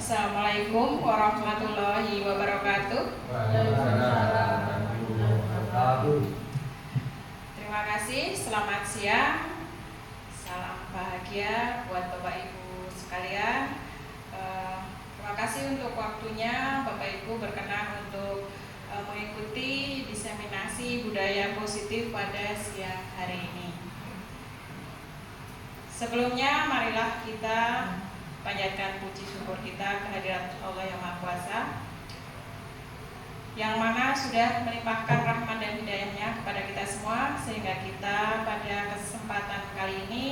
Assalamualaikum warahmatullahi wabarakatuh. Terima kasih, selamat siang. Salam bahagia buat Bapak Ibu sekalian. Terima kasih untuk waktunya Bapak Ibu berkenan untuk mengikuti diseminasi budaya positif pada siang hari ini. Sebelumnya marilah kita panjatkan puji syukur kita kehadirat Allah yang Maha Kuasa, yang mana sudah melimpahkan rahmat dan hidayahnya kepada kita semua, sehingga kita pada kesempatan kali ini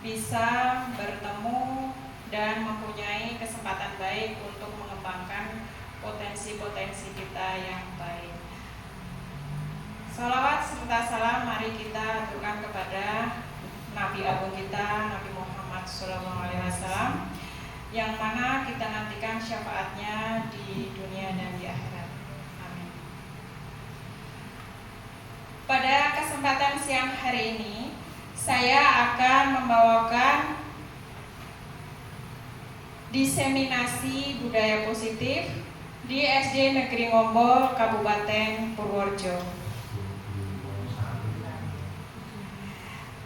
bisa bertemu dan mempunyai kesempatan baik untuk mengembangkan potensi-potensi kita yang baik. Salawat serta salam mari kita aturkan kepada Nabi Agung kita, Nabi Muhammad SAW, yang mana kita nantikan syafaatnya di dunia dan di akhirat. Amin. Pada kesempatan siang hari ini, saya akan membawakan diseminasi budaya positif di SD Negeri Ngombol, Kabupaten Purworejo.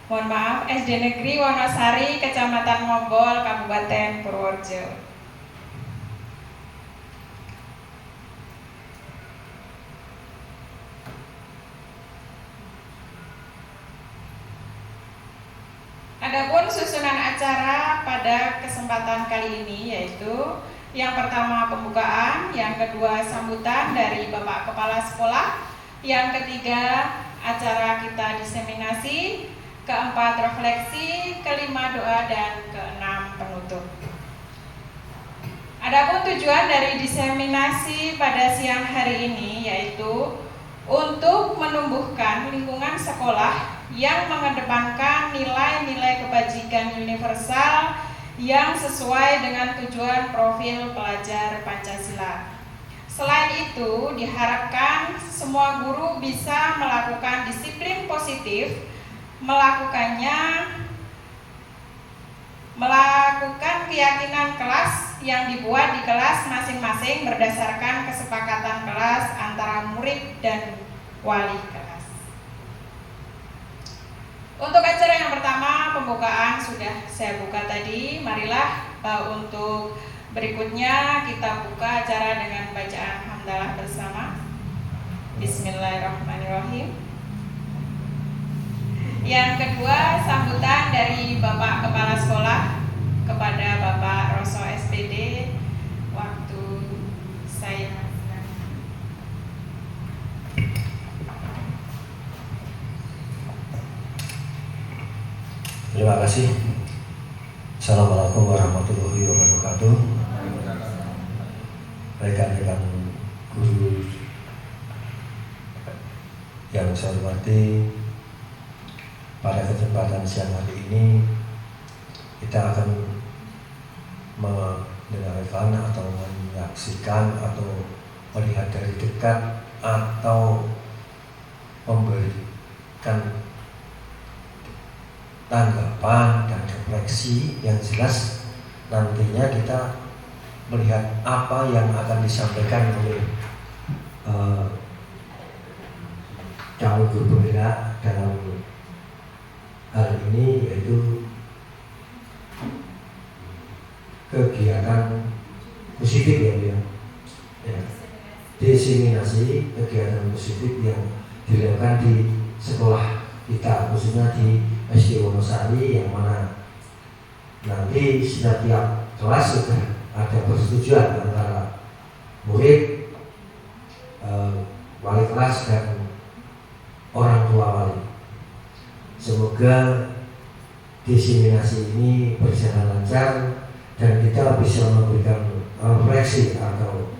Mohon maaf, SD Negeri Wonosari, Kecamatan Ngombol, Kabupaten Purworejo. Adapun susunan acara pada kesempatan kali ini yaitu yang pertama pembukaan, yang kedua sambutan dari Bapak Kepala Sekolah, yang ketiga acara kita diseminasi, keempat refleksi, kelima doa, dan keenam penutup. Adapun tujuan dari diseminasi pada siang hari ini yaitu untuk menumbuhkan lingkungan sekolah yang mengedepankan nilai-nilai kebajikan universal yang sesuai dengan tujuan profil pelajar Pancasila. Selain itu, diharapkan semua guru bisa melakukan disiplin positif, melakukan keyakinan kelas yang dibuat di kelas masing-masing berdasarkan kesepakatan kelas antara murid dan wali kelas. Untuk acara yang pertama, pembukaan sudah saya buka tadi. Marilah untuk berikutnya kita buka acara dengan bacaan hamdalah bersama. Bismillahirrahmanirrahim. Yang kedua, sambutan dari Bapak Kepala Sekolah kepada Bapak Roso SPD. Waktu saya. Terima kasih. Assalamualaikum warahmatullahi wabarakatuh. Rekan-rekan guru yang saya hormati, pada kesempatan siang hari ini kita akan mendengarkan atau menyaksikan atau melihat dari dekat atau memberikan tanggapan dan refleksi yang jelas. Nantinya kita melihat apa yang akan disampaikan oleh calon guru pembina dalam hal ini, yaitu kegiatan positif ya, diseminasi kegiatan positif yang dilakukan di sekolah kita, khususnya di SD Wonosari, yang mana nanti setiap kelas sudah ada persetujuan antara murid, wali kelas, dan orang tua wali. Semoga diseminasi ini berjalan lancar dan kita bisa memberikan refleksi atau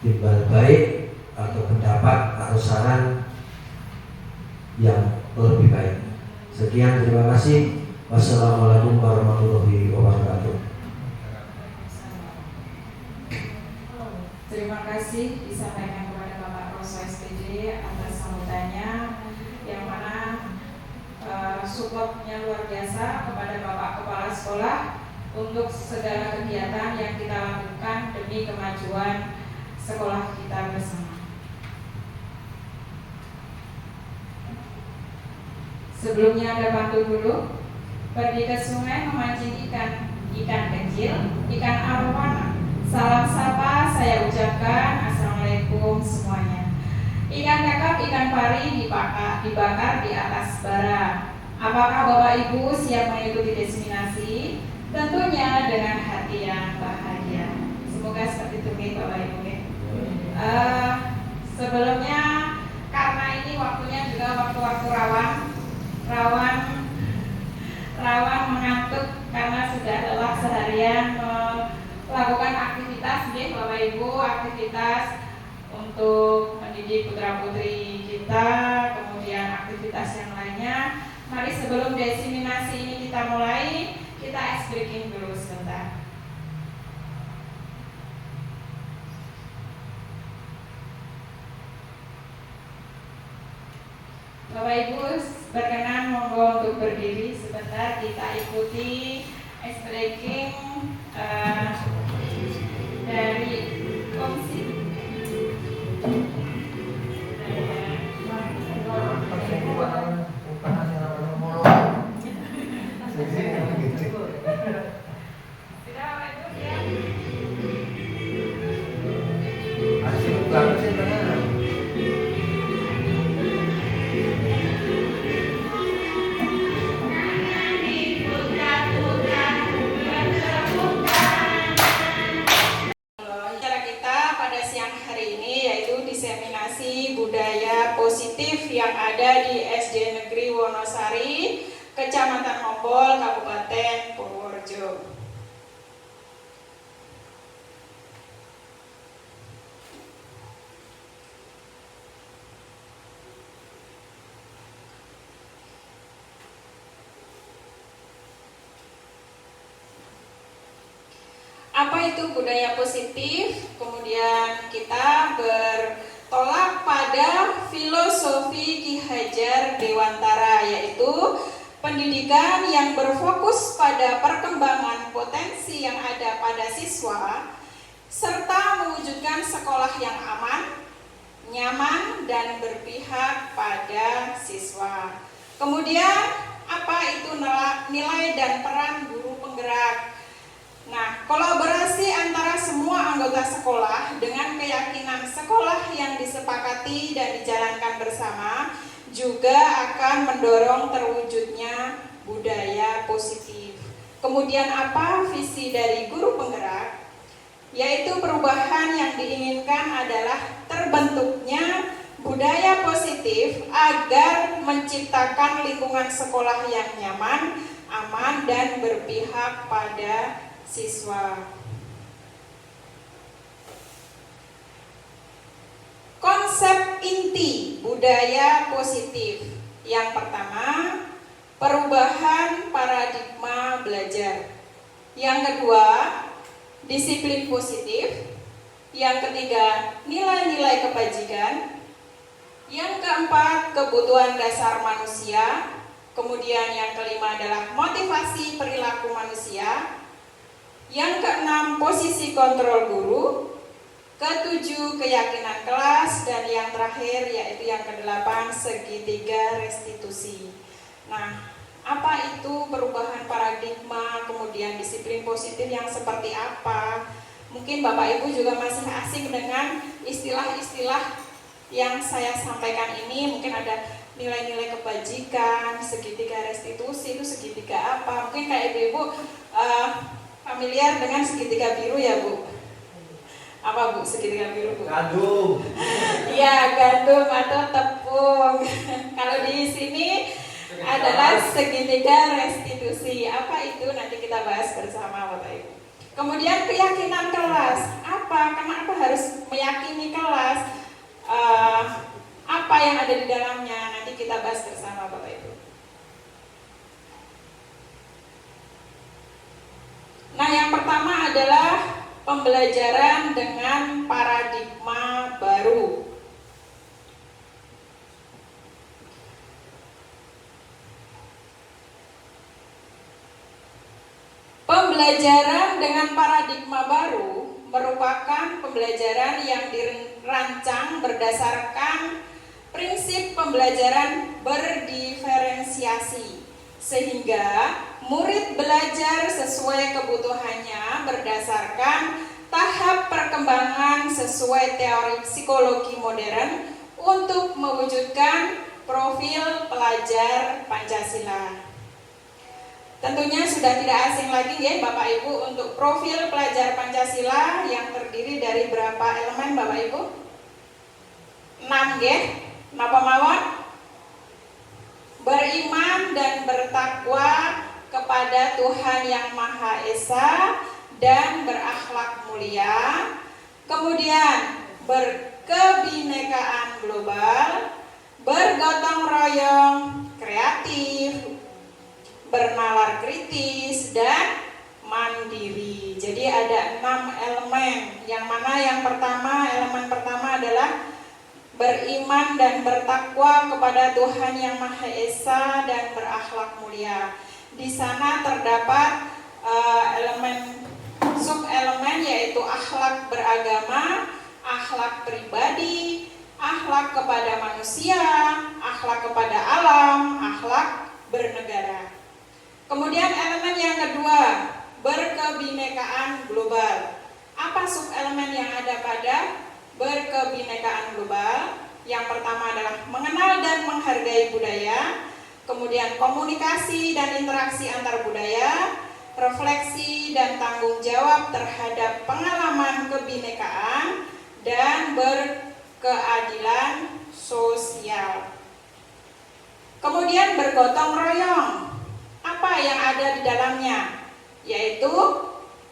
timbal baik atau pendapat atau saran yang lebih baik. Sekian, terima kasih. Wassalamualaikum warahmatullahi wabarakatuh. Terima kasih disampaikan kepada Bapak Roso SPD atas sambutannya, yang mana supportnya luar biasa kepada Bapak Kepala Sekolah untuk segala kegiatan yang kita lakukan demi kemajuan sekolah kita bersama. Sebelumnya ada pantun dulu. Pergi ke sungai memancing ikan kecil, ikan arowana. Salam sapa saya ucapkan, assalamualaikum semuanya. Ikan kakap, ikan pari dibakar di atas bara. Apakah Bapak Ibu siap mengikuti destinasi? Tentunya dengan hati yang bahagia. Semoga seperti itu Bapak Ibu. Sebelumnya karena ini waktunya juga waktu-waktu rawan mengantuk karena sudah lelah seharian melakukan aktivitas Bapak Ibu, aktivitas untuk mendidik putra-putri kita, kemudian aktivitas yang lainnya. Mari sebelum desiminasi ini kita mulai, kita ice breaking dulu sebentar. Bapak Ibu berkenan monggo untuk berdiri sebentar, kita ikuti ice breaking dari komisi. Budaya positif yang ada di SD Negeri Wonosari, Kecamatan Ombol, Kabupaten Purworejo. Apa itu budaya positif? Kemudian kita bertolak pada filosofi Ki Hajar Dewantara, yaitu pendidikan yang berfokus pada perkembangan potensi yang ada pada siswa serta mewujudkan sekolah yang aman, nyaman, dan berpihak pada siswa. Kemudian apa itu nilai dan peran guru penggerak? Nah, kolaborasi antara semua anggota sekolah dengan keyakinan sekolah yang disepakati dan dijalankan bersama juga akan mendorong terwujudnya budaya positif. Kemudian apa visi dari guru penggerak? Yaitu perubahan yang diinginkan adalah terbentuknya budaya positif agar menciptakan lingkungan sekolah yang nyaman, aman, dan berpihak pada siswa. Konsep inti budaya positif. Yang pertama, perubahan paradigma belajar. Yang kedua, disiplin positif. Yang ketiga, nilai-nilai kebajikan. Yang keempat, kebutuhan dasar manusia. Kemudian yang kelima adalah motivasi perilaku manusia. Yang keenam, posisi kontrol guru. Ketujuh, keyakinan kelas. Dan yang terakhir yaitu yang kedelapan, segitiga restitusi. Nah, apa itu perubahan paradigma, kemudian disiplin positif yang seperti apa? Mungkin Bapak Ibu juga masih asing dengan istilah-istilah yang saya sampaikan ini. Mungkin ada nilai-nilai kebajikan, segitiga restitusi, itu segitiga apa? Mungkin kayak Ibu-ibu familiar dengan segitiga biru ya Bu? Apa Bu segitiga biru Bu? Gandum. Iya, gandum atau tepung. Kalau di sini adalah segitiga restitusi. Apa itu? Nanti kita bahas bersama Bapak Ibu. Kemudian keyakinan kelas. Kenapa harus meyakini kelas? Apa yang ada di dalamnya? Nanti kita bahas bersama Bapak Ibu. Nah, yang pertama adalah pembelajaran dengan paradigma baru. Pembelajaran dengan paradigma baru merupakan pembelajaran yang dirancang berdasarkan prinsip pembelajaran berdiferensiasi, sehingga murid belajar sesuai kebutuhannya berdasarkan tahap perkembangan sesuai teori psikologi modern untuk mewujudkan profil pelajar Pancasila. Tentunya sudah tidak asing lagi ya Bapak Ibu untuk profil pelajar Pancasila yang terdiri dari berapa elemen Bapak Ibu? 6 ya. Napa mawon? Beriman dan bertakwa kepada Tuhan Yang Maha Esa dan berakhlak mulia. Kemudian berkebinekaan global, bergotong royong, kreatif, bernalar kritis, dan mandiri. Jadi ada 6 elemen. Yang mana yang pertama, elemen pertama adalah beriman dan bertakwa kepada Tuhan Yang Maha Esa dan berakhlak mulia. Di sana terdapat elemen sub-elemen yaitu akhlak beragama, akhlak pribadi, akhlak kepada manusia, akhlak kepada alam, akhlak bernegara. Kemudian elemen yang kedua, berkebinekaan global. Apa sub-elemen yang ada pada berkebinekaan global? Yang pertama adalah mengenal dan menghargai budaya, kemudian komunikasi dan interaksi antar budaya, refleksi dan tanggung jawab terhadap pengalaman kebinekaan, dan berkeadilan sosial. Kemudian bergotong royong. Apa yang ada di dalamnya? Yaitu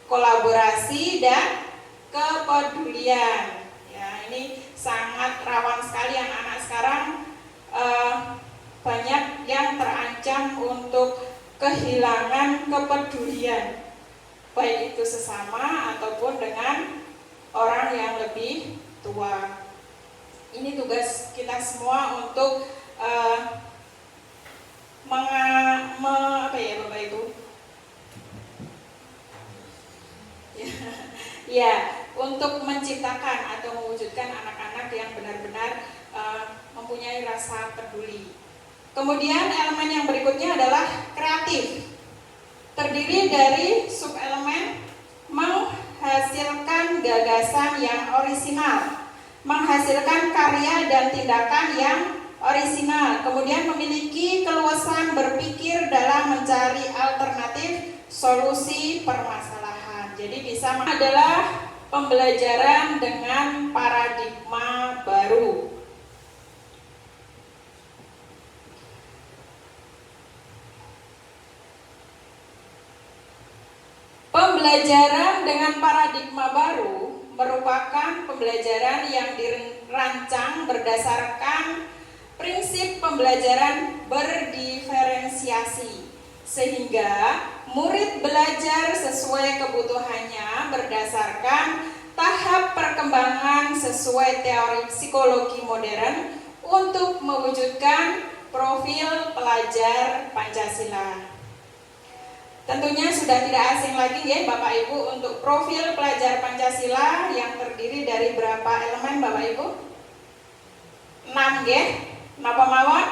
kolaborasi dan kepedulian. Ya, ini sangat rawan sekali anak-anak sekarang, banyak yang terancam untuk kehilangan kepedulian, baik itu sesama ataupun dengan orang yang lebih tua. Ini tugas kita semua untuk apa ya Bapak Ibu? Ya, untuk menciptakan atau mewujudkan anak-anak yang benar-benar mempunyai rasa peduli. Kemudian elemen yang berikutnya adalah kreatif. Terdiri dari sub-elemen menghasilkan gagasan yang orisinal, menghasilkan karya dan tindakan yang orisinal, kemudian memiliki keluasan berpikir dalam mencari alternatif solusi permasalahan. Jadi bisa adalah pembelajaran dengan paradigma baru. Pembelajaran dengan paradigma baru merupakan pembelajaran yang dirancang berdasarkan prinsip pembelajaran berdiferensiasi, sehingga murid belajar sesuai kebutuhannya berdasarkan tahap perkembangan sesuai teori psikologi modern untuk mewujudkan profil pelajar Pancasila. Tentunya sudah tidak asing lagi ya Bapak Ibu untuk profil pelajar Pancasila yang terdiri dari berapa elemen Bapak Ibu? 6 ya. Napa mawon?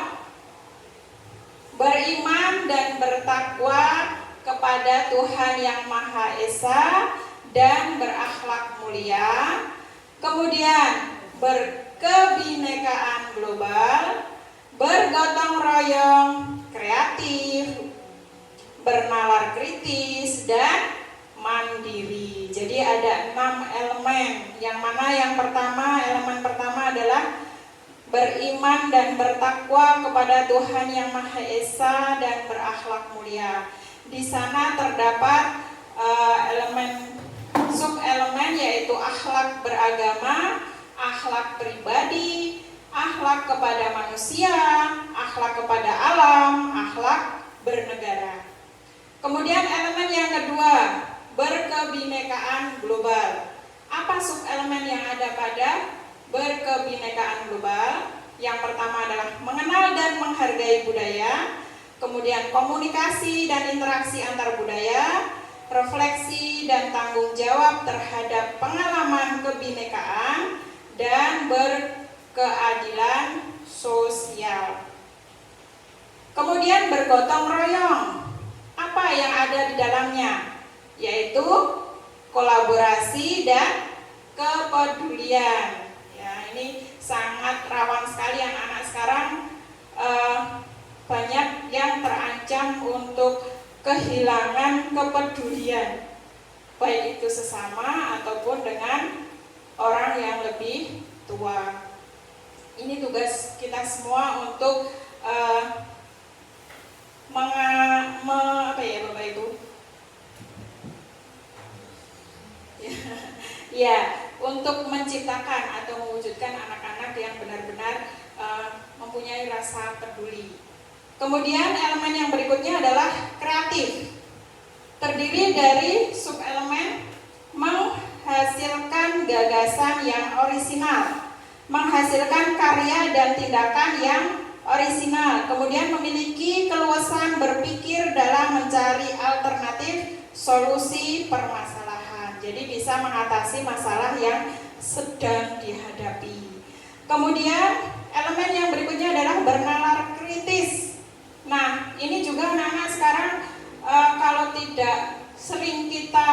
Beriman dan bertakwa kepada Tuhan Yang Maha Esa dan berakhlak mulia. Kemudian berkebinekaan global, bergotong royong, kreatif, bernalar kritis, dan mandiri. Jadi ada 6 elemen. Yang mana yang pertama, elemen pertama adalah beriman dan bertakwa kepada Tuhan Yang Maha Esa dan berakhlak mulia. Di sana terdapat elemen sub-elemen yaitu akhlak beragama, akhlak pribadi, akhlak kepada manusia, akhlak kepada alam, akhlak bernegara. Kemudian elemen yang kedua, berkebinekaan global. Apa sub-elemen yang ada pada berkebinekaan global? Yang pertama adalah mengenal dan menghargai budaya, kemudian komunikasi dan interaksi antar budaya, refleksi dan tanggung jawab terhadap pengalaman kebinekaan dan berkeadilan sosial. Kemudian bergotong royong. Apa yang ada di dalamnya? Yaitu kolaborasi dan kepedulian. Ya, ini sangat rawan sekali anak-anak sekarang, banyak yang terancam untuk kehilangan kepedulian, baik itu sesama ataupun dengan orang yang lebih tua. Ini tugas kita semua untuk apa ya Bapak Ibu? Ya, untuk menciptakan atau mewujudkan anak-anak yang benar-benar mempunyai rasa peduli. Kemudian elemen yang berikutnya adalah kreatif. Terdiri dari subelemen menghasilkan gagasan yang orisinal, menghasilkan karya dan tindakan yang orisinal, kemudian memiliki keluasan berpikir dalam mencari alternatif solusi permasalahan. Jadi bisa mengatasi masalah yang sedang dihadapi. Kemudian elemen yang berikutnya adalah bernalar kritis. Nah, ini juga anak-anak sekarang kalau tidak sering kita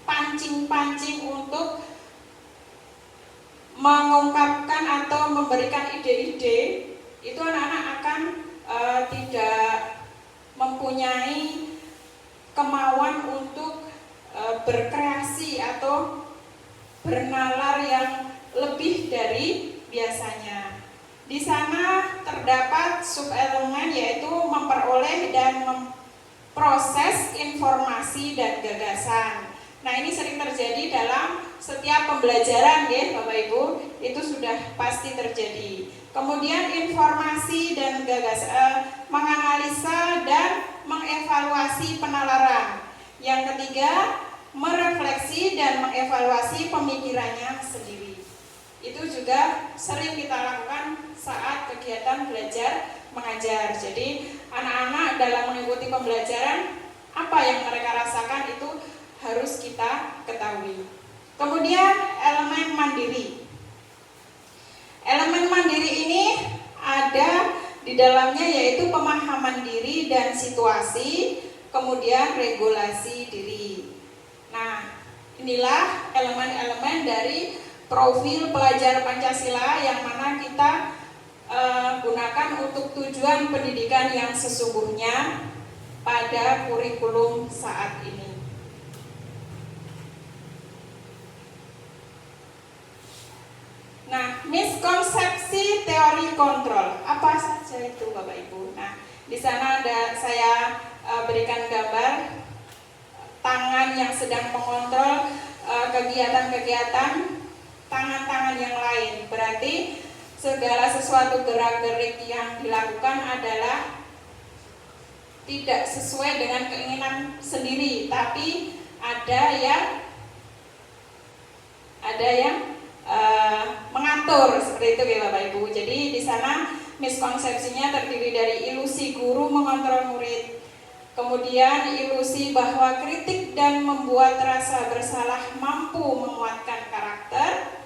pancing-pancing untuk mengungkapkan atau memberikan ide-ide, itu anak-anak akan tidak mempunyai kemauan untuk berkreasi atau bernalar yang lebih dari biasanya. Di sana terdapat subelemen yaitu memperoleh dan memproses informasi dan gagasan. Nah, ini sering terjadi dalam setiap pembelajaran ya Bapak Ibu, itu sudah pasti terjadi. Kemudian informasi dan gagasan, menganalisa dan mengevaluasi penalaran. Yang ketiga, merefleksi dan mengevaluasi pemikirannya sendiri. Itu juga sering kita lakukan saat kegiatan belajar mengajar. Jadi anak-anak dalam mengikuti pembelajaran, apa yang mereka rasakan itu harus kita ketahui. Kemudian elemen mandiri. Elemen mandiri ini ada di dalamnya yaitu pemahaman diri dan situasi, kemudian regulasi diri. Nah, inilah elemen-elemen dari profil pelajar Pancasila yang mana kita gunakan untuk tujuan pendidikan yang sesungguhnya pada kurikulum saat ini. Nah, miskonsepsi teori kontrol apa saja itu Bapak Ibu? Nah, di sana ada saya berikan gambar tangan yang sedang mengontrol kegiatan-kegiatan tangan-tangan yang lain. Berarti segala sesuatu gerak-gerik yang dilakukan adalah tidak sesuai dengan keinginan sendiri, tapi ada yang mengatur seperti itu ya Bapak Ibu. Jadi di sana miskonsepsinya terdiri dari ilusi guru mengontrol murid, kemudian ilusi bahwa kritik dan membuat rasa bersalah mampu menguatkan karakter,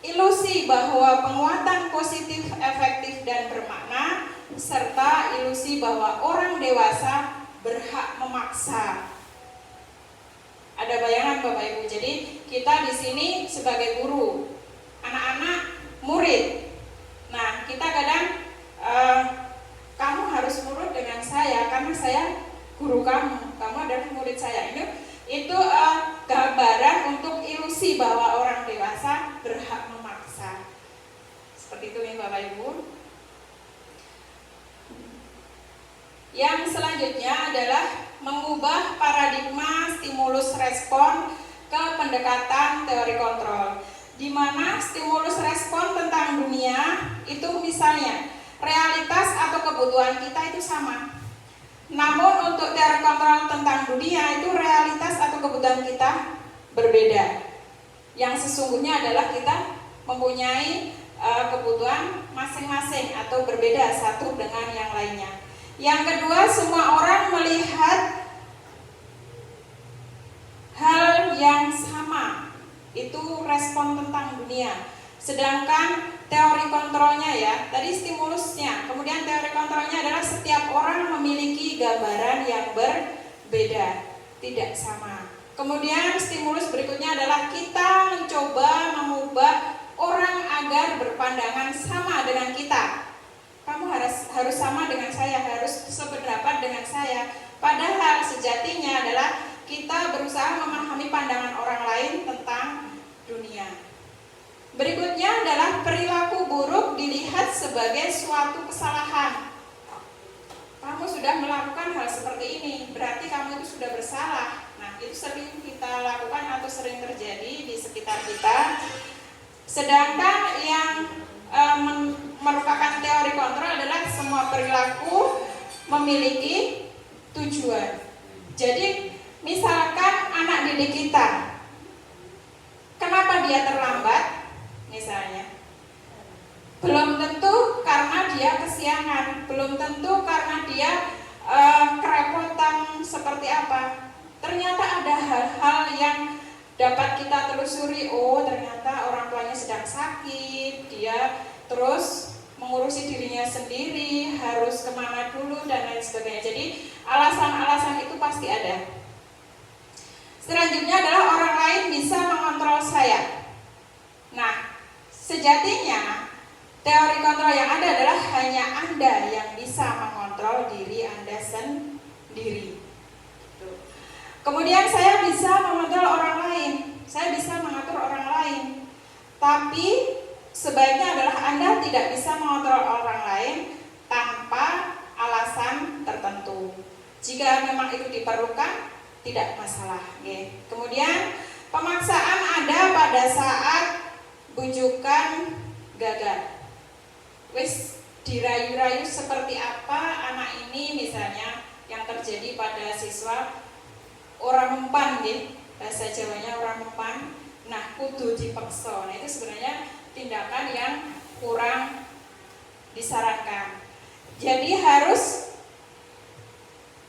ilusi bahwa penguatan positif efektif dan bermakna, serta ilusi bahwa orang dewasa berhak memaksa. Ada bayangan Bapak Ibu. Jadi kita di sini sebagai guru, anak-anak murid. Nah, kita kadang kamu harus nurut dengan saya karena saya guru kamu adalah murid saya. Itu gambaran untuk ilusi bahwa orang dewasa berhak memaksa. Seperti itu nih Bapak Ibu. Yang selanjutnya adalah mengubah paradigma stimulus respon ke pendekatan teori kontrol, di mana stimulus respon tentang dunia itu misalnya realitas atau kebutuhan kita itu sama. Namun untuk teori kontrol tentang dunia itu realitas atau kebutuhan kita berbeda. Yang sesungguhnya adalah kita mempunyai kebutuhan masing-masing atau berbeda satu dengan yang lainnya. Yang kedua, semua orang melihat yang sama, itu respon tentang dunia. Sedangkan teori kontrolnya ya, tadi stimulusnya, kemudian teori kontrolnya adalah setiap orang memiliki gambaran yang berbeda, tidak sama. Kemudian stimulus berikutnya adalah kita mencoba mengubah orang agar berpandangan sama dengan kita. Kamu harus sama dengan saya, harus sependapat dengan saya. Padahal sejatinya adalah kita berusaha memahami pandangan orang lain tentang dunia. Berikutnya adalah perilaku buruk dilihat sebagai suatu kesalahan. Kamu sudah melakukan hal seperti ini, berarti kamu itu sudah bersalah. Nah, itu sering kita lakukan atau sering terjadi di sekitar kita. Sedangkan yang merupakan teori kontrol adalah semua perilaku memiliki tujuan. Jadi, misalkan anak didik kita, kenapa dia terlambat? Misalnya, belum tentu karena dia kesiangan, belum tentu karena dia kerepotan seperti apa. Ternyata ada hal-hal yang dapat kita telusuri. Oh, ternyata orang tuanya sedang sakit, dia terus mengurusi dirinya sendiri, harus kemana dulu dan lain sebagainya. Jadi alasan-alasan itu pasti ada. Selanjutnya adalah orang lain bisa mengontrol saya. Nah, sejatinya teori kontrol yang ada adalah hanya Anda yang bisa mengontrol diri Anda sendiri. Kemudian saya bisa mengontrol orang lain, saya bisa mengatur orang lain. Tapi sebaiknya adalah Anda tidak bisa mengontrol orang lain tanpa alasan tertentu. Jika memang itu diperlukan, tidak masalah. Kemudian pemaksaan ada pada saat bujukan gagal. Wis dirayu-rayu seperti apa anak ini misalnya yang terjadi pada siswa orang mempan, bahasa Jawanya orang mempan. Nah, kudu dipaksa. Nah, itu sebenarnya tindakan yang kurang disarankan. Jadi harus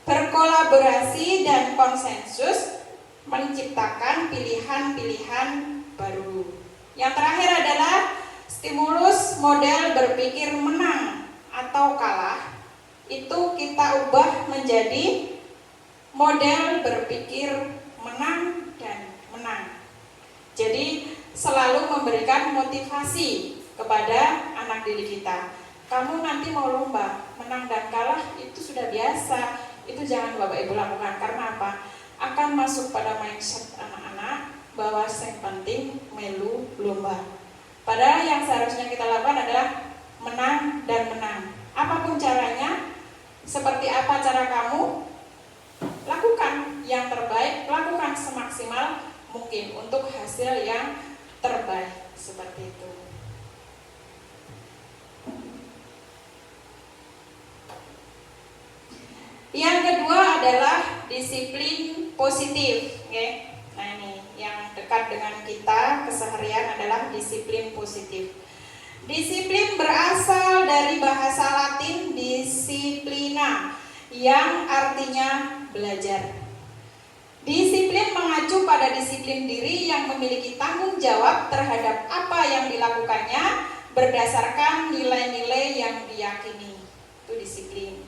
berkolaborasi dan konsensus menciptakan pilihan-pilihan baru. Yang terakhir adalah stimulus model berpikir menang atau kalah. Itu kita ubah menjadi model berpikir menang dan menang. Jadi selalu memberikan motivasi kepada anak didik kita. Kamu nanti mau lomba, menang dan kalah itu sudah biasa. Itu jangan Bapak Ibu lakukan. Karena apa? Akan masuk pada mindset anak-anak bahwa yang penting melu lomba. Padahal yang seharusnya kita lakukan adalah menang dan menang. Apapun caranya, seperti apa cara kamu, lakukan yang terbaik, lakukan semaksimal mungkin untuk hasil yang terbaik, seperti itu. Yang kedua adalah disiplin positif. Nah, ini yang dekat dengan kita keseharian adalah disiplin positif. Disiplin berasal dari bahasa Latin disciplina, yang artinya belajar. Disiplin mengacu pada disiplin diri yang memiliki tanggung jawab terhadap apa yang dilakukannya berdasarkan nilai-nilai yang diyakini. Itu disiplin.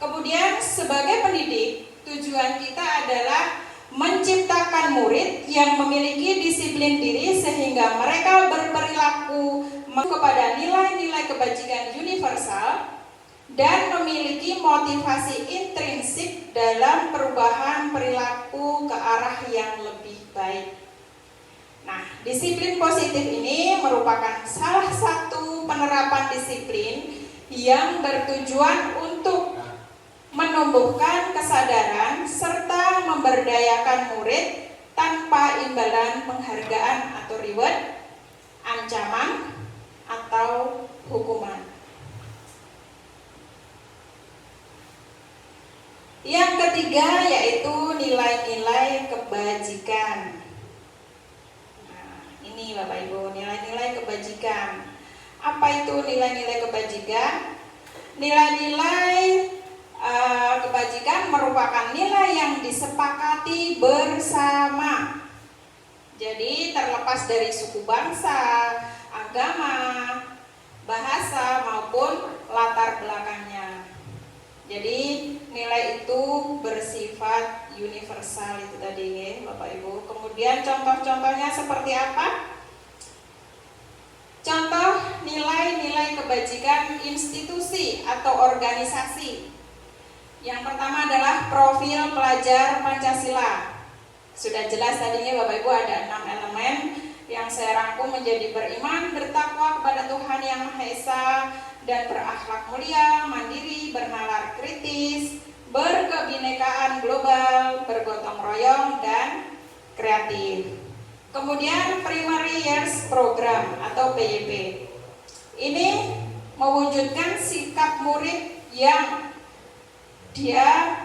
Kemudian sebagai pendidik, tujuan kita adalah menciptakan murid yang memiliki disiplin diri sehingga mereka berperilaku kepada nilai-nilai kebajikan universal dan memiliki motivasi intrinsik dalam perubahan perilaku ke arah yang lebih baik. Nah, disiplin positif ini merupakan salah satu penerapan disiplin yang bertujuan untuk menumbuhkan kesadaran serta memberdayakan murid tanpa imbalan penghargaan atau reward, ancaman, atau hukuman. Yang ketiga yaitu nilai-nilai kebajikan. Nah, ini Bapak Ibu, nilai-nilai kebajikan. Apa itu nilai-nilai kebajikan? Nilai-nilai kebajikan merupakan nilai yang disepakati bersama Jadi terlepas dari suku bangsa, agama, bahasa maupun latar belakangnya. Jadi nilai itu bersifat universal itu tadi ya Bapak Ibu. Kemudian contoh-contohnya seperti apa? Contoh nilai-nilai kebajikan institusi atau organisasi. Yang pertama adalah profil pelajar Pancasila. Sudah jelas tadinya Bapak Ibu ada 6 elemen yang saya rangkum menjadi beriman, bertakwa kepada Tuhan Yang Maha Esa, dan berakhlak mulia, mandiri, bernalar kritis, berkebinekaan global, bergotong royong, dan kreatif. Kemudian Primary Years Program atau PYP. Ini mewujudkan sikap murid yang dia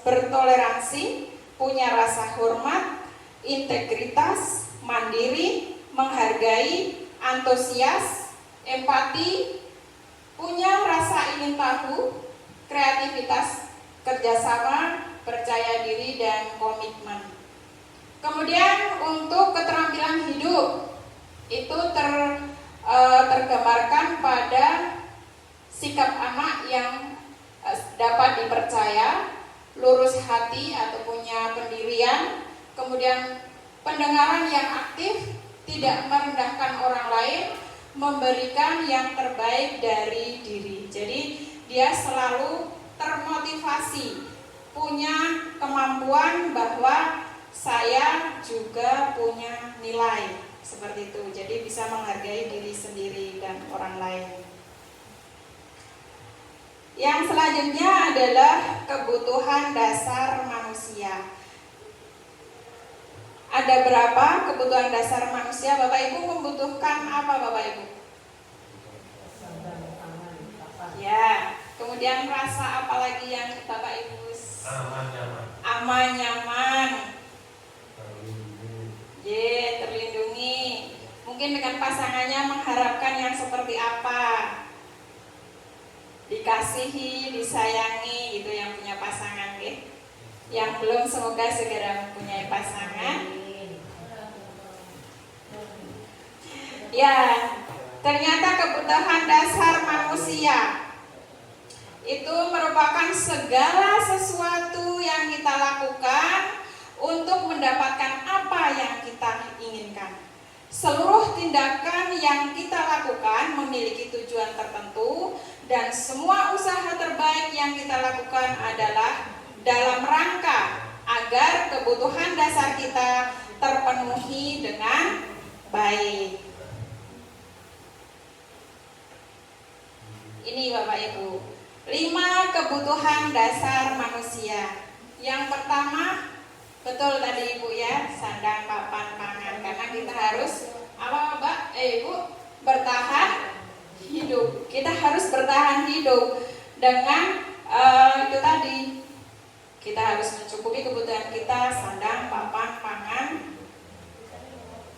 bertoleransi, punya rasa hormat, integritas, mandiri, menghargai, antusias, empati, punya rasa ingin tahu, kreativitas, kerjasama, percaya diri, dan komitmen. Kemudian untuk keterampilan hidup itu tergambarkan pada sikap anak yang dapat dipercaya, lurus hati atau punya pendirian, kemudian pendengaran yang aktif, tidak merendahkan orang lain, memberikan yang terbaik dari diri. Jadi dia selalu termotivasi, punya kemampuan bahwa saya juga punya nilai, seperti itu. Jadi bisa menghargai diri sendiri dan orang lain. Yang selanjutnya adalah kebutuhan dasar manusia. Ada berapa kebutuhan dasar manusia? Bapak Ibu membutuhkan apa Bapak Ibu? Ya, kemudian rasa apa lagi yang Bapak Ibu? Aman, nyaman. Terlindungi. Mungkin dengan pasangannya mengharapkan yang seperti apa? Dikasihi, disayangi, gitu yang punya pasangan, gitu. Yang belum semoga segera mempunyai pasangan. Ya, ternyata kebutuhan dasar manusia itu merupakan segala sesuatu yang kita lakukan untuk mendapatkan apa yang kita inginkan. Seluruh tindakan yang kita lakukan memiliki tujuan tertentu, dan semua usaha terbaik yang kita lakukan adalah dalam rangka agar kebutuhan dasar kita terpenuhi dengan baik. Ini Bapak Ibu, 5 kebutuhan dasar manusia. Yang pertama, betul tadi Ibu ya, sandang, papan, pangan. Karena kita harus apa Bapak? Ibu, bertahan hidup. Kita harus bertahan hidup dengan itu tadi. Kita harus mencukupi kebutuhan kita, sandang, papan, pangan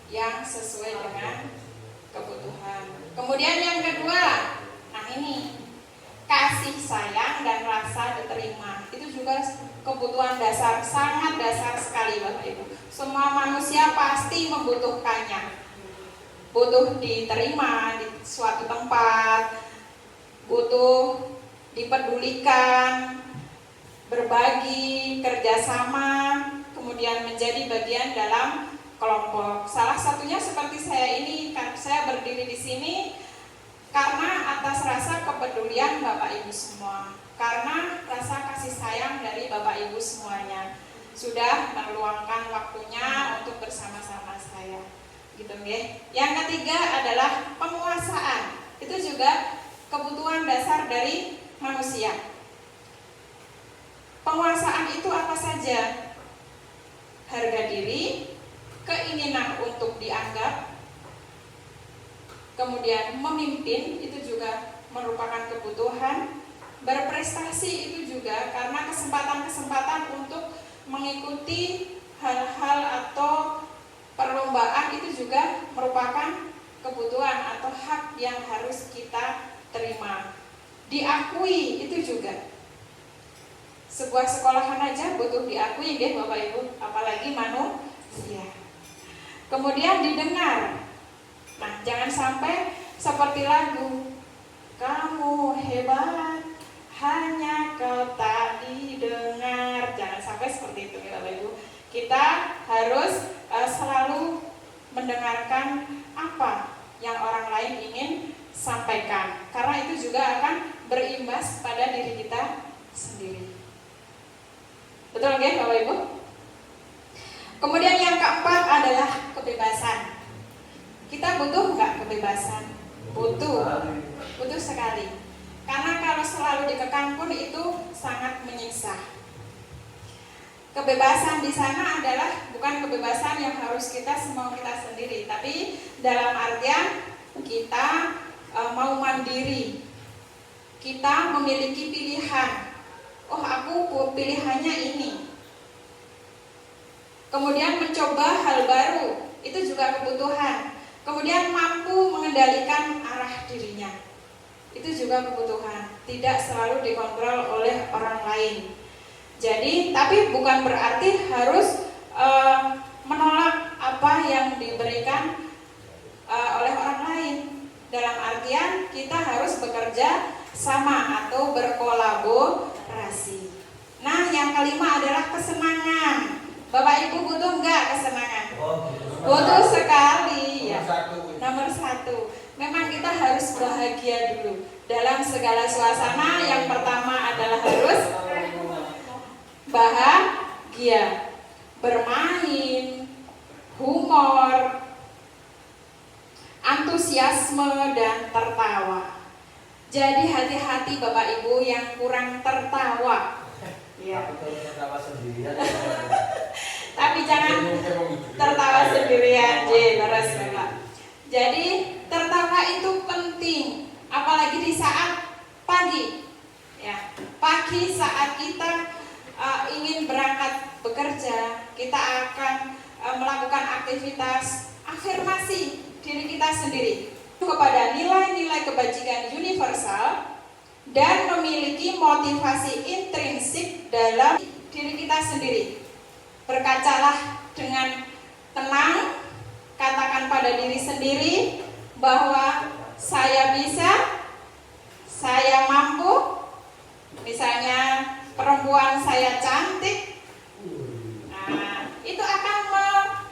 yang sesuai dengan kebutuhan. Kemudian yang kedua, nah ini kasih sayang dan rasa diterima. Itu juga kebutuhan dasar, sangat dasar sekali Bapak Ibu. Semua manusia pasti membutuhkannya. Butuh diterima di suatu tempat, butuh dipedulikan, berbagi, kerjasama, kemudian menjadi bagian dalam kelompok. Salah satunya seperti saya ini, saya berdiri di sini karena atas rasa kepedulian Bapak Ibu semua, karena rasa kasih sayang dari Bapak Ibu semuanya sudah meluangkan waktunya untuk bersama-sama saya, gitu ya. Yang ketiga adalah penguasaan. Itu juga kebutuhan dasar dari manusia. Penguasaan itu apa saja? Harga diri, keinginan untuk dianggap, kemudian memimpin itu juga merupakan kebutuhan. Berprestasi itu juga karena kesempatan-kesempatan untuk mengikuti hal-hal atau perlombaan itu juga merupakan kebutuhan atau hak yang harus kita terima. Diakui itu juga. Sebuah sekolahan aja butuh diakui deh Bapak Ibu, apalagi manusia. kemudian didengar. Nah, jangan sampai seperti lagu, kamu hebat, hanya kau tak didengar. Jangan sampai seperti itu ya Bapak Ibu. Kita harus selalu mendengarkan apa yang orang lain ingin sampaikan, karena itu juga akan berimbas pada diri kita sendiri. Betul nggih Bapak Ibu? Kemudian yang keempat adalah kebebasan. Kita butuh nggak kebebasan? Butuh sekali. Karena kalau selalu dikekang pun itu sangat menyiksa. Kebebasan di sana adalah bukan kebebasan yang harus kita semau kita sendiri, tapi dalam artian kita mau mandiri. Kita memiliki pilihan. Oh, aku pilihannya ini. Kemudian mencoba hal baru, itu juga kebutuhan. Kemudian mampu mengendalikan arah dirinya, itu juga kebutuhan. Tidak selalu dikontrol oleh orang lain. Jadi, tapi bukan berarti harus menolak apa yang diberikan oleh orang lain. Dalam artian kita harus bekerja sama atau berkolaborasi. Nah, yang kelima adalah kesenangan. Bapak Ibu butuh nggak kesenangan? Butuh sekali ya. Nomor satu, memang kita harus bahagia dulu dalam segala suasana. Yang pertama adalah harus bahagia, bermain, humor, antusiasme, dan tertawa. Jadi hati-hati Bapak Ibu yang kurang tertawa. Ya. Tapi jangan tertawa sendirian, beres Bapak. Jadi tertawa itu penting, apalagi di saat pagi. Ya, pagi saat kita ingin berangkat bekerja, kita akan melakukan aktivitas afirmasi diri kita sendiri kepada nilai-nilai kebajikan universal dan memiliki motivasi intrinsik dalam diri kita sendiri. Berkacalah dengan tenang, katakan pada diri sendiri bahwa saya bisa, saya mampu. Misalnya perempuan saya cantik. Nah, itu akan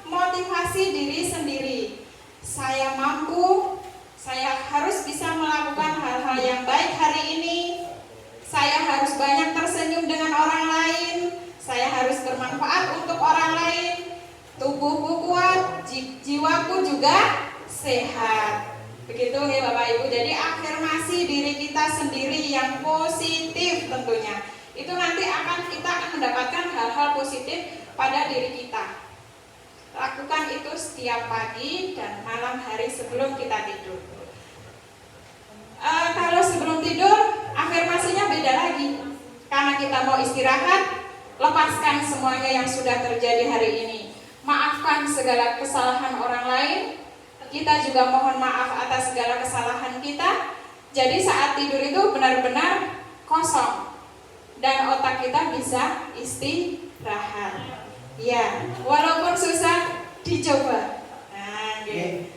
memotivasi diri sendiri. Saya mampu, saya harus bisa melakukan hal-hal yang baik hari ini. Saya harus banyak tersenyum dengan orang lain. Saya harus bermanfaat untuk orang lain. Tubuhku kuat, jiwaku juga sehat. Begitu ya Bapak Ibu. Jadi afirmasi diri kita sendiri yang positif tentunya. Itu nanti kita akan mendapatkan hal-hal positif pada diri kita. Lakukan itu setiap pagi dan malam hari sebelum kita tidur. Kalau sebelum tidur, afirmasinya beda lagi. Karena kita mau istirahat, lepaskan semuanya yang sudah terjadi hari ini. Maafkan segala kesalahan orang lain. Kita juga mohon maaf atas segala kesalahan kita. Jadi saat tidur itu benar-benar kosong dan otak kita bisa istirahat. Ya, walaupun susah dicoba. Nah, gitu.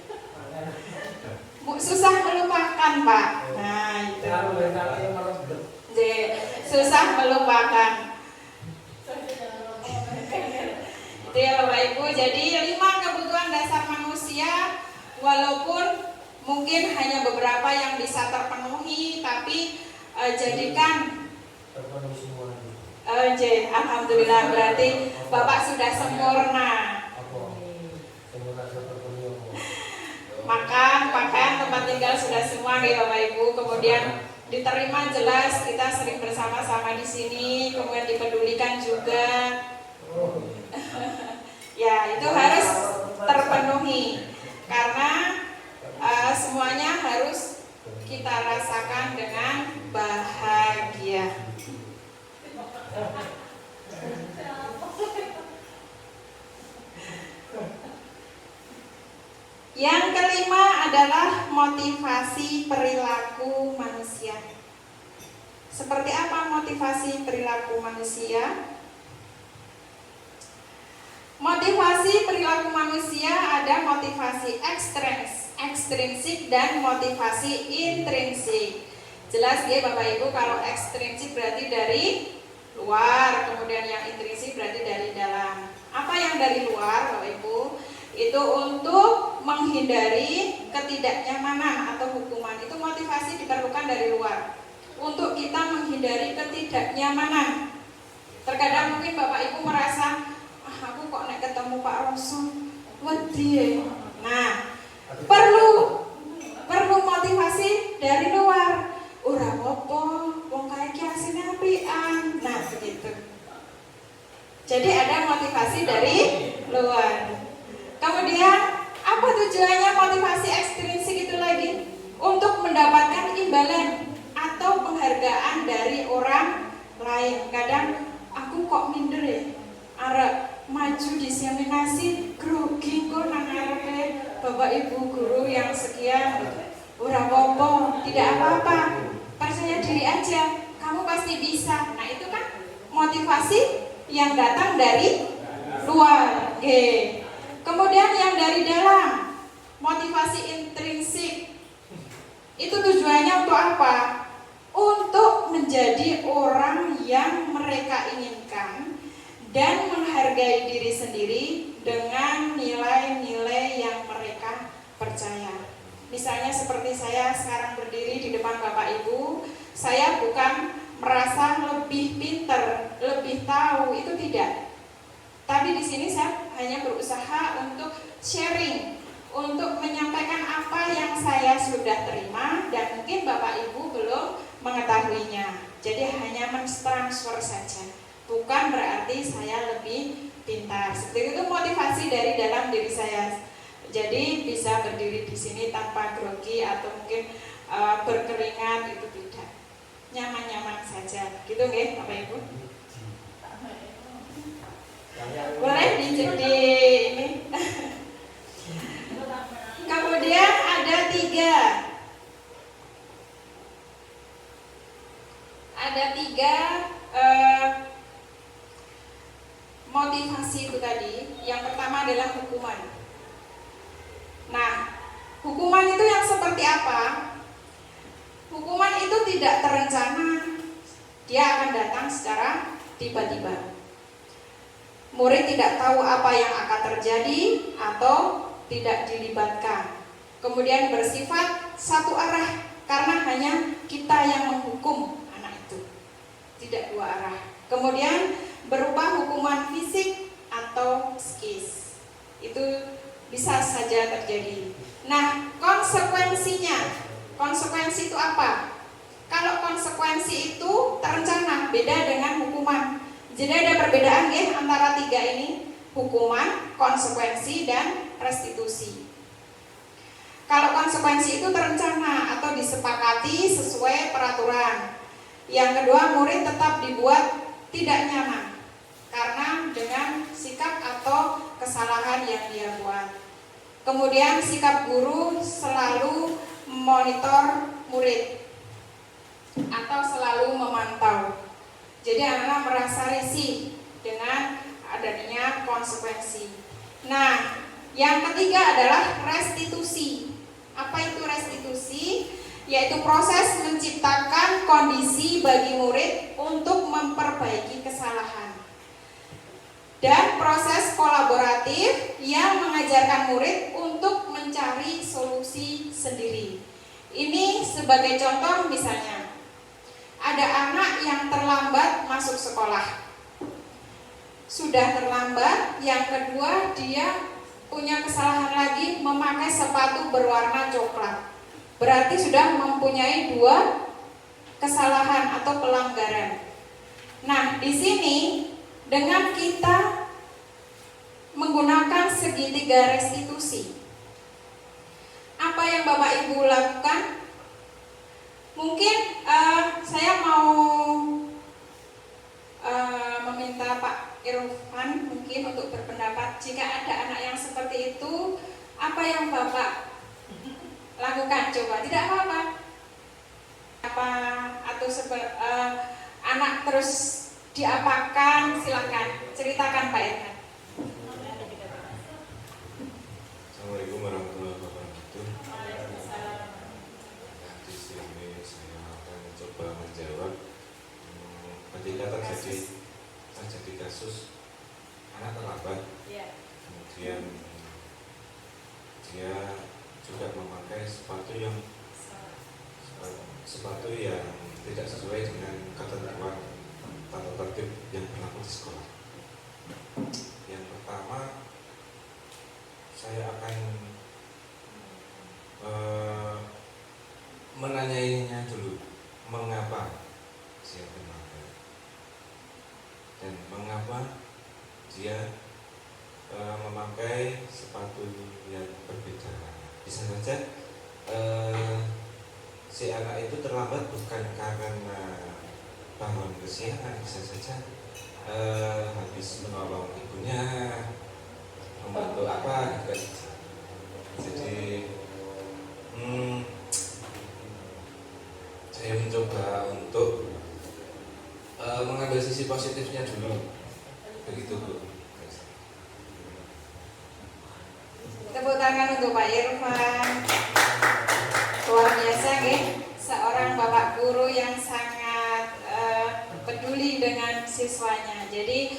Susah melupakan, Pak. Nah, itu. Susah melupakan. Itu ya Bapak Ibu. Jadi 5 kebutuhan dasar manusia, walaupun mungkin hanya beberapa yang bisa terpenuhi, tapi jadikan alhamdulillah, berarti Bapak sudah sempurna. Makan, pakaian, tempat tinggal sudah semua nih Bapak Ibu. Kemudian diterima jelas, kita sering bersama-sama di sini, kemudian dipedulikan juga. Ya, itu harus terpenuhi karena semuanya harus kita rasakan dengan bahagia. Yang kelima adalah motivasi perilaku manusia. Seperti apa motivasi perilaku manusia? Motivasi perilaku perilaku manusia ada motivasi ekstrinsik dan motivasi intrinsik. Jelas ya Bapak Ibu, kalau ekstrinsik berarti dari luar, kemudian yang intrinsik berarti dari dalam. Apa yang dari luar Bapak Ibu? Itu untuk menghindari ketidaknyamanan atau hukuman. Itu motivasi diperlukan dari luar untuk kita menghindari ketidaknyamanan. Terkadang mungkin Bapak Ibu merasa, aku kok nek ketemu Pak Roso wedi. Nah, perlu motivasi dari luar. Ora apa-apa, wong kae iki asine apian. Nah, begitu. Jadi ada motivasi dari luar. Kemudian apa tujuannya motivasi ekstrinsik itu lagi? Untuk mendapatkan imbalan atau penghargaan dari orang lain. Kadang aku kok minder ya, arep maju diseminasi grogi kok nang arepe Bapak Ibu guru yang sekian. Ora apa-apa, tidak apa-apa. Percaya diri aja, kamu pasti bisa. Nah, itu kan motivasi yang datang dari luar. Oke. Kemudian yang dari dalam, motivasi intrinsik. Itu tujuannya untuk apa? Untuk menjadi orang yang mereka inginkan dan menghargai diri sendiri dengan nilai-nilai yang mereka percaya. Misalnya seperti saya sekarang berdiri di depan Bapak Ibu, saya bukan merasa lebih pinter, lebih tahu, itu tidak. Tapi di sini saya hanya berusaha untuk sharing, untuk menyampaikan apa yang saya sudah terima dan mungkin Bapak Ibu belum mengetahuinya. Jadi hanya mentransfer saja, bukan berarti saya lebih pintar. Seperti itu motivasi dari dalam diri saya. Jadi bisa berdiri di sini tanpa grogi atau mungkin berkeringat, itu tidak. Nyaman-nyaman saja. Gitu nggih, Bapak Ibu? Boleh di ini. Kemudian ada tiga motivasi itu tadi. Yang pertama adalah hukuman. Nah, hukuman itu yang seperti apa? Hukuman itu tidak terencana, dia akan datang secara tiba-tiba. Murid tidak tahu apa yang akan terjadi atau tidak dilibatkan. Kemudian bersifat satu arah karena hanya kita yang menghukum anak itu, tidak dua arah. Kemudian berupa hukuman fisik atau psikis, itu bisa saja terjadi. Nah, konsekuensi itu apa? Kalau konsekuensi itu terencana, beda dengan hukuman. Jadi ada perbedaan ya antara tiga ini, hukuman, konsekuensi, dan restitusi. Kalau konsekuensi itu terencana atau disepakati sesuai peraturan. Yang kedua, murid tetap dibuat tidak nyaman karena dengan sikap atau kesalahan yang dia buat. Kemudian sikap guru selalu memonitor murid atau selalu memantau. Jadi anak-anak merasa risih dengan adanya konsekuensi. Nah, yang ketiga adalah restitusi. Apa itu restitusi? Yaitu proses menciptakan kondisi bagi murid untuk memperbaiki kesalahan. Dan proses kolaboratif yang mengajarkan murid untuk mencari solusi sendiri. Ini sebagai contoh misalnya, ada anak yang terlambat masuk sekolah. Sudah terlambat, yang kedua dia punya kesalahan lagi memakai sepatu berwarna coklat. Berarti sudah mempunyai dua kesalahan atau pelanggaran. Nah, di sini dengan kita menggunakan segitiga restitusi, apa yang Bapak Ibu lakukan? Mungkin saya mau meminta Pak Irfan mungkin untuk berpendapat. Jika ada anak yang seperti itu, apa yang Bapak lakukan? Coba, tidak apa-apa. Apa atau anak terus diapakan? Silakan ceritakan Pak Irfan. memakai sepatu yang tidak sesuai dengan ketentuan tata tertib yang berlaku di sekolah. Yang pertama, saya akan menanyainya dulu, mengapa dia memakai dan mengapa dia memakai sepatu yang berbeda. Bisa saja si anak itu terlambat bukan karena bangun kesiangan, bisa saja habis menolong ibunya, membantu apa gitu kan. Jadi saya mencoba untuk mengambil sisi positifnya dulu, begitu Bu. Tepuk tangan untuk Pak Irfan. Luar biasa ya, seorang bapak guru yang sangat peduli dengan siswanya. Jadi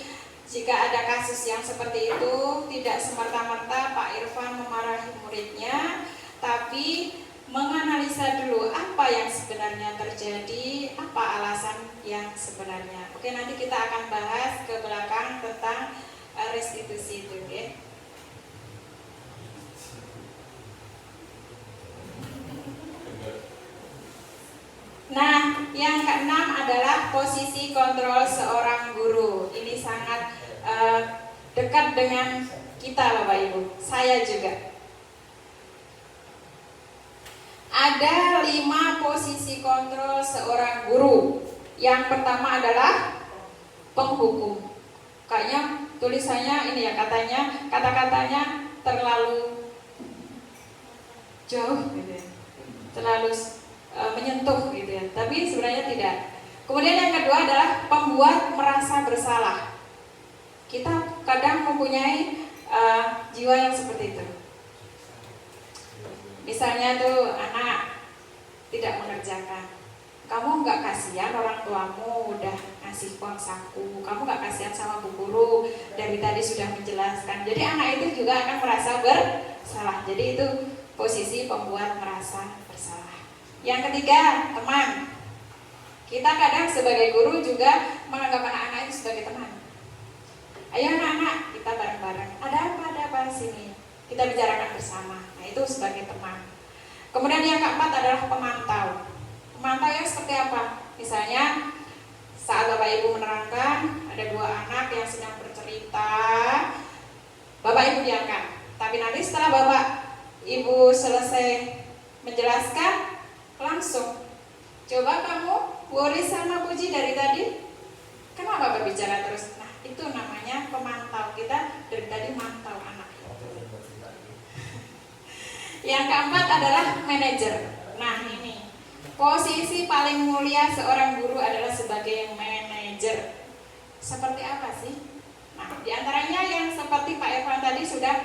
jika ada kasus yang seperti itu, tidak semerta-merta Pak Irfan memarahi muridnya, tapi menganalisa dulu apa yang sebenarnya terjadi, apa alasan yang sebenarnya. Oke, nanti kita akan bahas ke belakang tentang restitusi itu ya. Nah, yang keenam adalah posisi kontrol seorang guru. Ini sangat dekat dengan kita Bapak Ibu, saya juga. Ada 5 posisi kontrol seorang guru. Yang pertama adalah penghukum. Kayaknya tulisannya ini ya, kata-katanya terlalu jauh gitu ya. Terlalu menyentuh gitu ya, tapi sebenarnya tidak. Kemudian yang kedua adalah pembuat merasa bersalah. Kita kadang mempunyai jiwa yang seperti itu. Misalnya tuh anak tidak mengerjakan, kamu nggak kasihan orang tuamu udah ngasih uang saku, kamu nggak kasihan sama bu guru dari tadi sudah menjelaskan. Jadi anak itu juga akan merasa bersalah. Jadi itu posisi pembuat merasa bersalah. Yang ketiga, teman. Kita kadang sebagai guru juga menganggap anak-anak itu sebagai teman. Ayo anak-anak, kita bareng-bareng. Ada apa sini? Kita bicarakan bersama. Nah, itu sebagai teman. Kemudian yang keempat adalah pemantau. Pemantau yang seperti apa? Misalnya saat Bapak Ibu menerangkan, ada 2 anak yang sedang bercerita, Bapak Ibu diamkan. Tapi nanti setelah Bapak Ibu selesai menjelaskan, langsung coba kamu Boris sama Puji dari tadi kenapa berbicara terus? Nah, itu namanya pemantau. Kita dari tadi mantau anak itu. Yang keempat adalah manajer. Nah, ini posisi paling mulia seorang guru adalah sebagai manajer. Seperti apa sih? Nah, diantaranya yang seperti Pak Irfan tadi sudah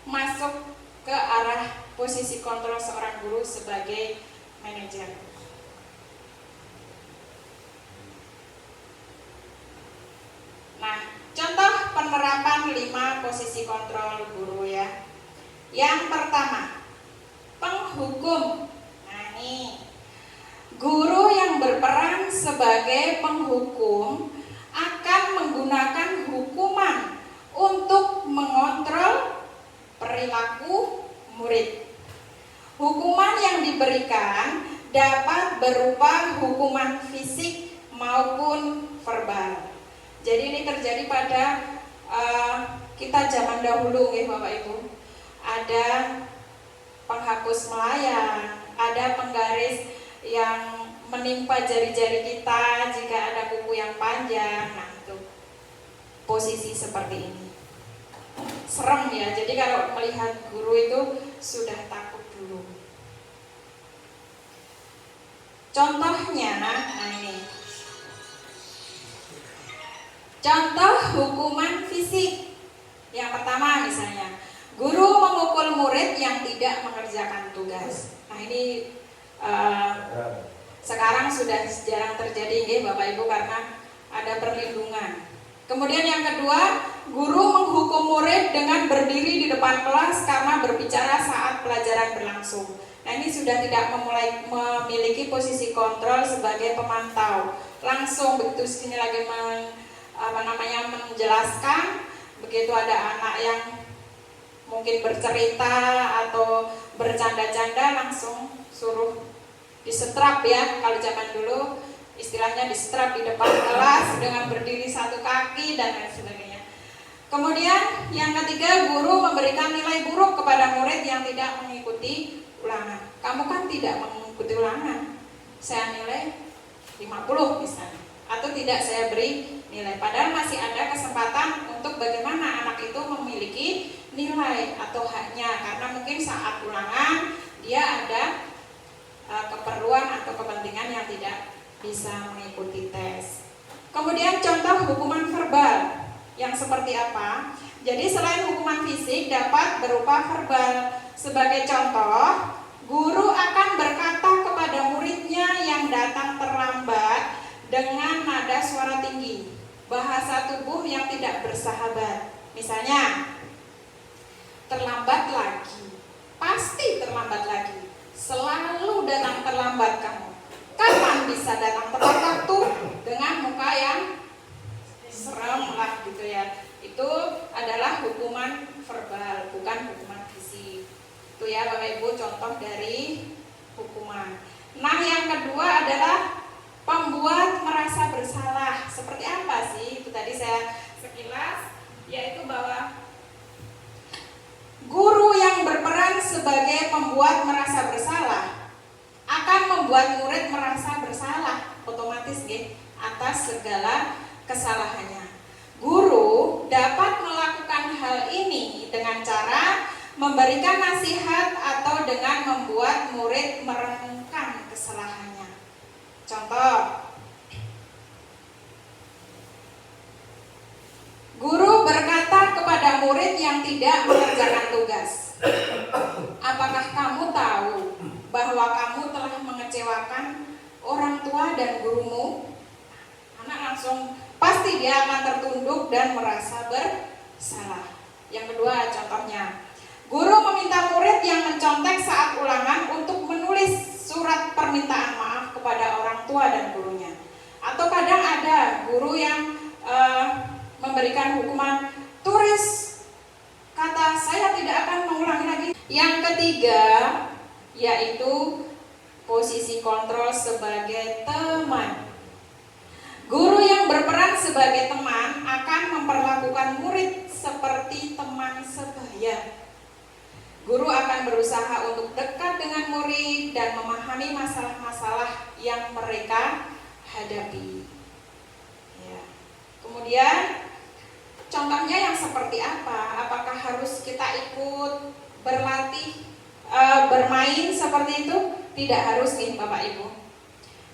masuk ke arah posisi kontrol seorang guru sebagai manajer. Nah, contoh penerapan 5 posisi kontrol guru ya. Yang pertama, penghukum. Nah, nih, guru yang berperan sebagai penghukum akan menggunakan hukuman untuk mengontrol perilaku murid. Hukuman yang diberikan dapat berupa hukuman fisik maupun verbal. Jadi ini terjadi pada kita zaman dahulu ya Bapak Ibu. Ada penghapus melayang, ada penggaris yang menimpa jari-jari kita jika ada kuku yang panjang. Nah, itu posisi seperti ini. Serem ya, jadi kalau melihat guru itu sudah takut dulu. Contohnya, nah ini. Contoh hukuman fisik. Yang pertama misalnya, guru memukul murid yang tidak mengerjakan tugas. Nah, ini sekarang sudah jarang terjadi ya Bapak Ibu karena ada perlindungan. Kemudian yang kedua, guru menghukum murid dengan berdiri di depan kelas karena berbicara saat pelajaran berlangsung. Nah, ini sudah tidak memiliki posisi kontrol sebagai pemantau. Langsung begitu sini lagi menjelaskan, begitu ada anak yang mungkin bercerita atau bercanda-canda, langsung suruh disetrap ya. Kalau zaman dulu istilahnya disetrap di depan kelas dengan berdiri satu kaki dan lain sebagainya. Kemudian yang ketiga, guru memberikan nilai buruk kepada murid yang tidak mengikuti ulangan. Kamu kan tidak mengikuti ulangan, saya nilai 50 misalnya, atau tidak saya beri nilai. Padahal masih ada kesempatan untuk bagaimana anak itu memiliki nilai atau haknya, karena mungkin saat ulangan dia ada keperluan atau kepentingan yang tidak bisa mengikuti tes. Kemudian contoh hukuman verbal yang seperti apa? Jadi selain hukuman fisik dapat berupa verbal. Sebagai contoh, guru akan berkata kepada muridnya yang datang terlambat dengan nada suara tinggi, bahasa tubuh yang tidak bersahabat. Misalnya, terlambat lagi, pasti terlambat lagi, selalu datang terlambat kamu. Kapan bisa datang tepat waktu? Dengan muka yang serem lah gitu ya. Itu adalah hukuman verbal, bukan hukuman fisik. Itu ya Bapak Ibu contoh dari hukuman. Nah, yang kedua adalah pembuat merasa bersalah. Seperti apa sih? Itu tadi saya sekilas, yaitu bahwa guru yang berperan sebagai pembuat merasa bersalah akan membuat murid merasa bersalah otomatis atas segala kesalahannya. Guru dapat melakukan hal ini dengan cara memberikan nasihat atau dengan membuat murid merenungkan kesalahannya. Contoh, guru berkata kepada murid yang tidak mengerjakan tugas, apakah kamu tahu bahwa kamu telah mengecewakan orang tua dan gurumu? Anak langsung pasti dia akan tertunduk dan merasa bersalah. Yang kedua contohnya, guru meminta murid yang mencontek saat ulangan untuk menulis surat permintaan maaf kepada orang tua dan gurunya. Atau kadang ada guru yang memberikan hukuman, tulis kata saya tidak akan mengulangi lagi. Yang ketiga yaitu posisi kontrol sebagai teman. Guru yang berperan sebagai teman akan memperlakukan murid seperti teman sebaya. Guru akan berusaha untuk dekat dengan murid dan memahami masalah-masalah yang mereka hadapi. Ya. Kemudian contohnya yang seperti apa? Apakah harus kita ikut berlatih bermain seperti itu? Tidak harus nih Bapak Ibu.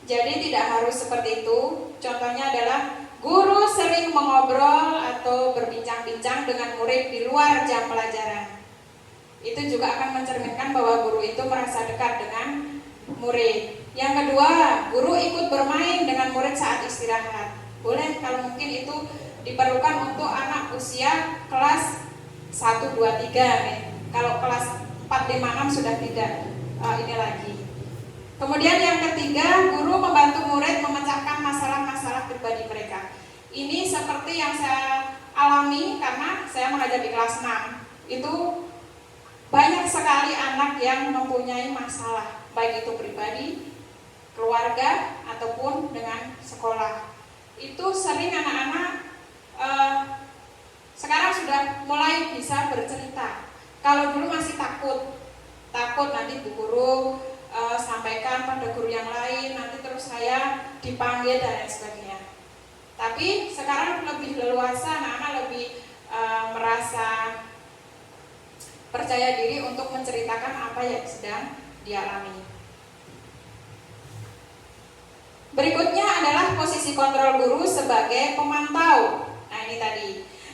Jadi tidak harus seperti itu. Contohnya adalah guru sering mengobrol atau berbincang-bincang dengan murid di luar jam pelajaran. Itu juga akan mencerminkan bahwa guru itu merasa dekat dengan murid. Yang kedua, guru ikut bermain dengan murid saat istirahat. Boleh kalau mungkin itu diperlukan untuk anak usia kelas 1, 2, 3 nih. Kalau kelas 4, 5, 6 sudah tidak ini lagi. Kemudian yang ketiga, guru membantu murid memecahkan masalah-masalah pribadi mereka. Ini seperti yang saya alami karena saya mengajar di kelas 6. Itu banyak sekali anak yang mempunyai masalah, baik itu pribadi, keluarga, ataupun dengan sekolah. Itu sering anak-anak sekarang sudah mulai bisa bercerita. Kalau dulu masih takut nanti bu guru sampaikan pada guru yang lain, nanti terus saya dipanggil dan lain sebagainya. Tapi sekarang lebih leluasa, anak-anak lebih merasa percaya diri untuk menceritakan apa yang sedang dialami. Berikutnya adalah posisi kontrol guru sebagai pemantau. Nah ini tadi,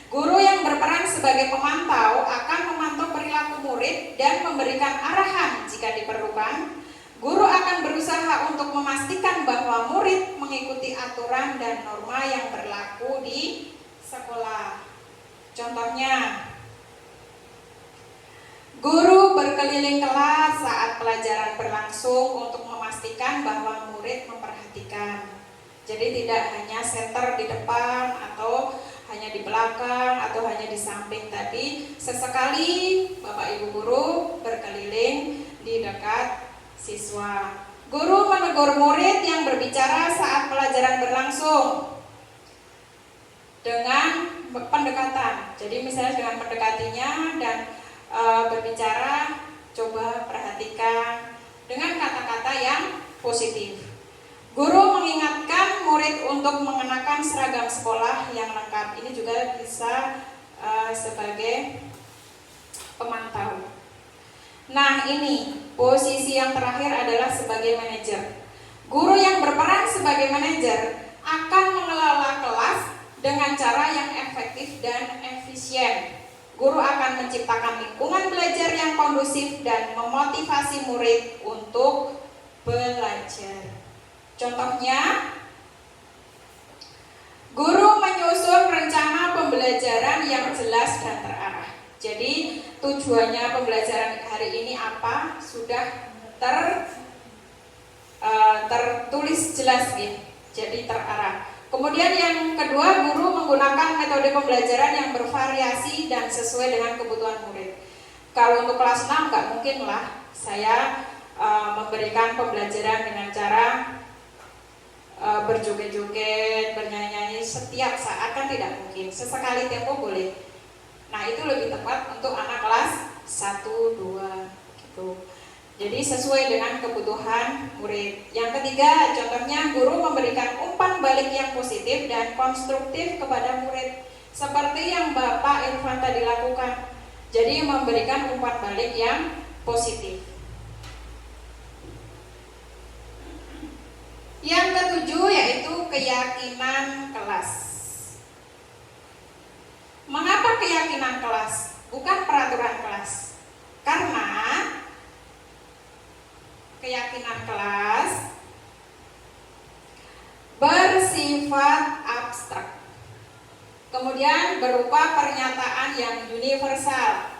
guru yang berperan sebagai pemantau akan memantau perilaku murid dan memberikan arahan jika diperlukan. Guru akan berusaha untuk memastikan bahwa murid mengikuti aturan dan norma yang berlaku di sekolah. Contohnya, guru berkeliling kelas saat pelajaran berlangsung untuk memastikan bahwa murid memperhatikan. Jadi tidak hanya center di depan atau hanya di belakang atau hanya di samping, tapi sesekali Bapak Ibu guru berkeliling di dekat siswa. Guru menegur murid yang berbicara saat pelajaran berlangsung dengan pendekatan. Jadi misalnya dengan mendekatinya dan berbicara, coba perhatikan dengan kata-kata yang positif. Guru mengingatkan murid untuk mengenakan seragam sekolah yang lengkap. Ini juga bisa sebagai pemantau. Nah, ini posisi yang terakhir adalah sebagai manajer. Guru yang berperan sebagai manajer akan mengelola kelas dengan cara yang efektif dan efisien. Guru akan menciptakan lingkungan belajar yang kondusif dan memotivasi murid untuk belajar. Contohnya, guru menyusun rencana pembelajaran yang jelas dan terarah. Jadi tujuannya pembelajaran hari ini apa sudah tertulis jelas gitu. Jadi terarah. Kemudian yang kedua, guru menggunakan metode pembelajaran yang bervariasi dan sesuai dengan kebutuhan murid. Kalau untuk kelas 6 nggak mungkin lah saya memberikan pembelajaran dengan cara berjoget-joget, bernyanyi-nyanyi setiap saat, kan tidak mungkin. Sesekali tempo boleh. Nah, itu lebih tepat untuk anak kelas 1, 2 gitu. Jadi sesuai dengan kebutuhan murid. Yang ketiga, contohnya guru memberikan umpan balik yang positif dan konstruktif kepada murid, seperti yang Bapak Irfan tadi lakukan. Jadi memberikan umpan balik yang positif. Yang ketujuh yaitu keyakinan kelas. Mengapa keyakinan kelas? Bukan peraturan kelas. Karena keyakinan kelas bersifat abstrak. Kemudian berupa pernyataan yang universal,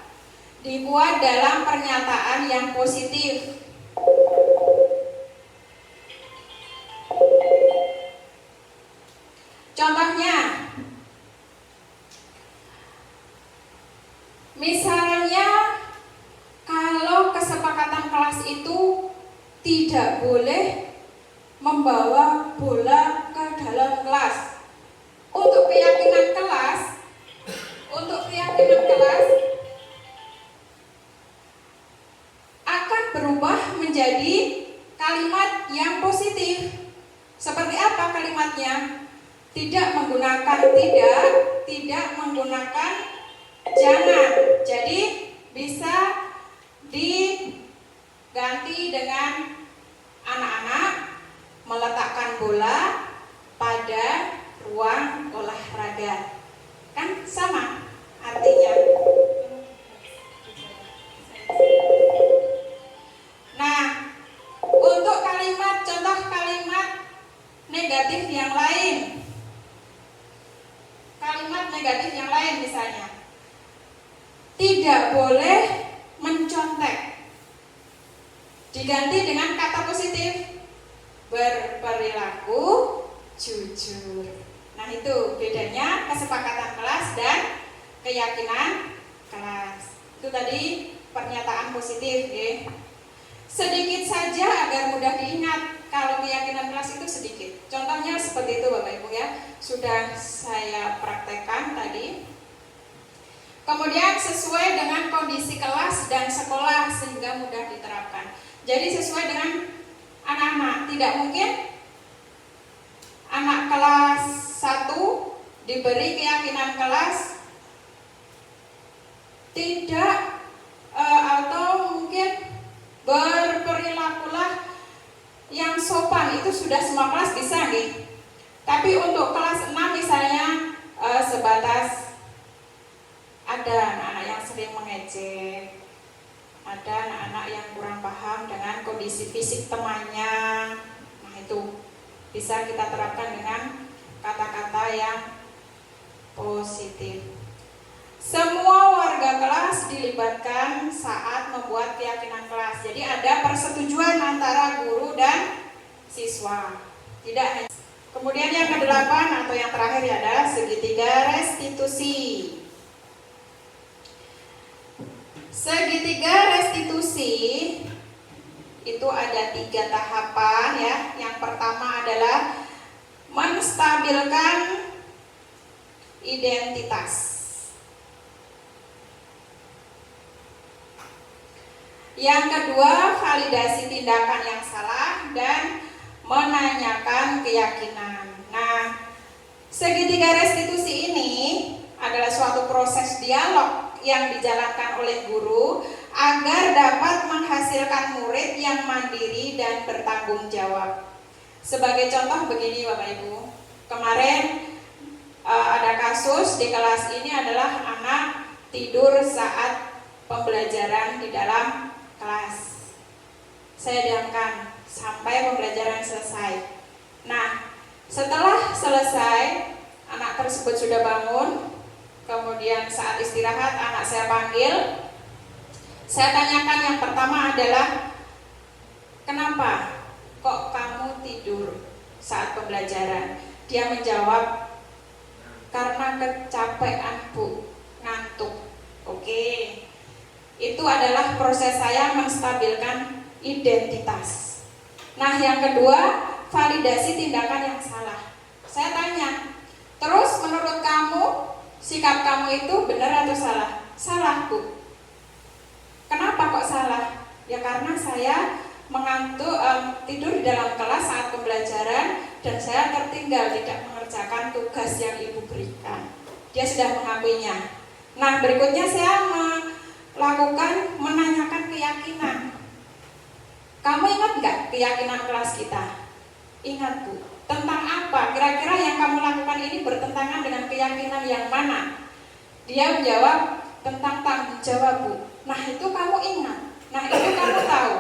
dibuat dalam pernyataan yang positif. Contohnya, misalnya kalau kesepakatan kelas itu tidak boleh membawa bola ke dalam kelas. Untuk keyakinan kelas akan berubah menjadi kalimat yang positif. Seperti apa kalimatnya? Tidak menggunakan jangan. Jadi bisa diganti dengan anak-anak meletakkan bola pada ruang olahraga. Kan sama artinya. Nah, untuk contoh kalimat negatif yang lain. Kalimat negatif yang lain misalnya, tidak boleh mencontek, diganti dengan kata positif, berperilaku jujur. Nah, itu bedanya kesepakatan kelas dan keyakinan kelas. Itu tadi pernyataan positif ya. Sedikit saja agar mudah diingat. Kalau keyakinan kelas itu sedikit. Contohnya seperti itu Bapak Ibu ya. Sudah saya praktekkan tadi. Kemudian sesuai dengan kondisi kelas dan sekolah sehingga mudah diterapkan. Jadi sesuai dengan anak-anak. Tidak mungkin anak kelas 1 diberi keyakinan kelas tidak atau mungkin berperilakulah yang sopan. Itu sudah semua kelas bisa nih. Tapi untuk kelas 6 misalnya sebatas ada anak-anak yang sering mengejek, ada anak-anak yang kurang paham dengan kondisi fisik temannya. Nah, itu bisa kita terapkan dengan kata-kata yang positif. Semua warga kelas dilibatkan saat membuat keyakinan kelas. Jadi ada persetujuan antara guru dan siswa. Tidak hanya. Kemudian yang kedelapan atau yang terakhir adalah segitiga restitusi. Segitiga restitusi itu ada 3 tahapan ya. Yang pertama adalah menstabilkan identitas. Yang kedua, validasi tindakan yang salah dan menanyakan keyakinan. Nah, segitiga restitusi ini adalah suatu proses dialog yang dijalankan oleh guru agar dapat menghasilkan murid yang mandiri dan bertanggung jawab. Sebagai contoh begini Bapak Ibu, kemarin ada kasus di kelas ini adalah anak tidur saat pembelajaran di dalam kelas. Saya diamkan sampai pembelajaran selesai. Nah, setelah selesai, anak tersebut sudah bangun. Kemudian saat istirahat, anak saya panggil. Saya tanyakan yang pertama adalah, kenapa kok kamu tidur saat pembelajaran? Dia menjawab, karena kecapean Bu, ngantuk. Oke. Itu adalah proses saya menstabilkan identitas. Nah, yang kedua, validasi tindakan yang salah. Saya tanya, terus menurut kamu, sikap kamu itu benar atau salah? Salah Bu. Kenapa kok salah? Ya karena saya mengantuk, tidur di dalam kelas saat pembelajaran dan saya tertinggal tidak mengerjakan tugas yang Ibu berikan. Dia sudah mengakuinya. Nah, berikutnya saya melakukan menanyakan keyakinan. Kamu ingat nggak keyakinan kelas kita? Ingat Bu. Tentang apa? Kira-kira yang kamu lakukan ini bertentangan dengan keyakinan yang mana? Dia menjawab tentang tanggung jawab Bu. Nah itu kamu ingat. Nah itu kamu tahu.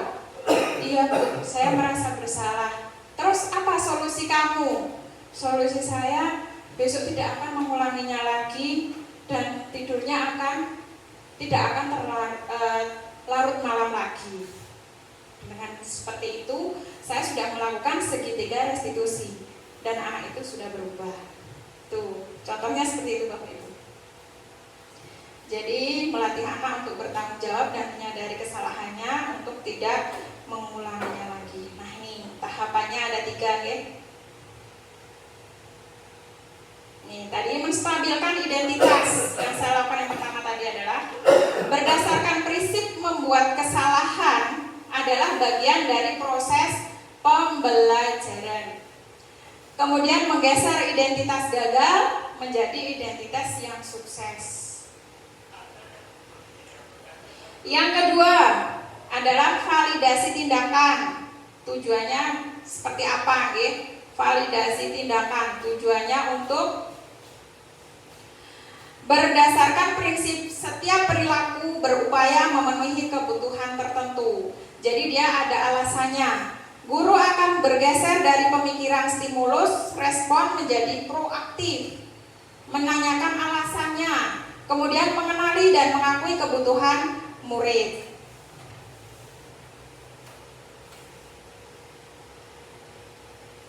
Iya Bu, saya merasa bersalah. Terus apa solusi kamu? Solusi saya besok tidak akan mengulanginya lagi dan tidurnya tidak akan larut malam lagi. Dengan seperti itu, saya sudah melakukan segitiga restitusi dan anak itu sudah berubah. Tuh, contohnya seperti itu Bapak Ibu. Jadi melatih anak untuk bertanggung jawab dan menyadari kesalahannya untuk tidak mengulanginya lagi. Nah ini tahapannya ada 3 ya. Nih, tadi menstabilkan identitas. Yang saya lakukan yang pertama tadi adalah berdasarkan prinsip membuat kesalahan adalah bagian dari proses pembelajaran. Kemudian menggeser identitas gagal menjadi identitas yang sukses. Yang kedua adalah validasi tindakan. Tujuannya seperti apa? Validasi tindakan tujuannya untuk berdasarkan prinsip setiap perilaku berupaya memenuhi kebutuhan tertentu. Jadi dia ada alasannya. Guru akan bergeser dari pemikiran stimulus respon menjadi proaktif, menanyakan alasannya, kemudian mengenali dan mengakui kebutuhan murid.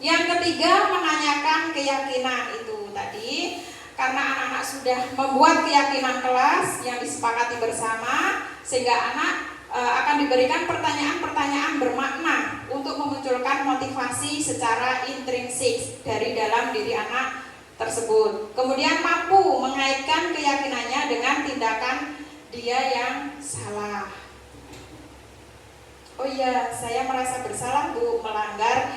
Yang ketiga, menanyakan keyakinan itu tadi. Karena anak-anak sudah membuat keyakinan kelas yang disepakati bersama, sehingga anak akan diberikan pertanyaan-pertanyaan bermakna untuk memunculkan motivasi secara intrinsik dari dalam diri anak tersebut. Kemudian mampu mengaitkan keyakinannya dengan tindakan dia yang salah. Oh iya, saya merasa bersalah Bu melanggar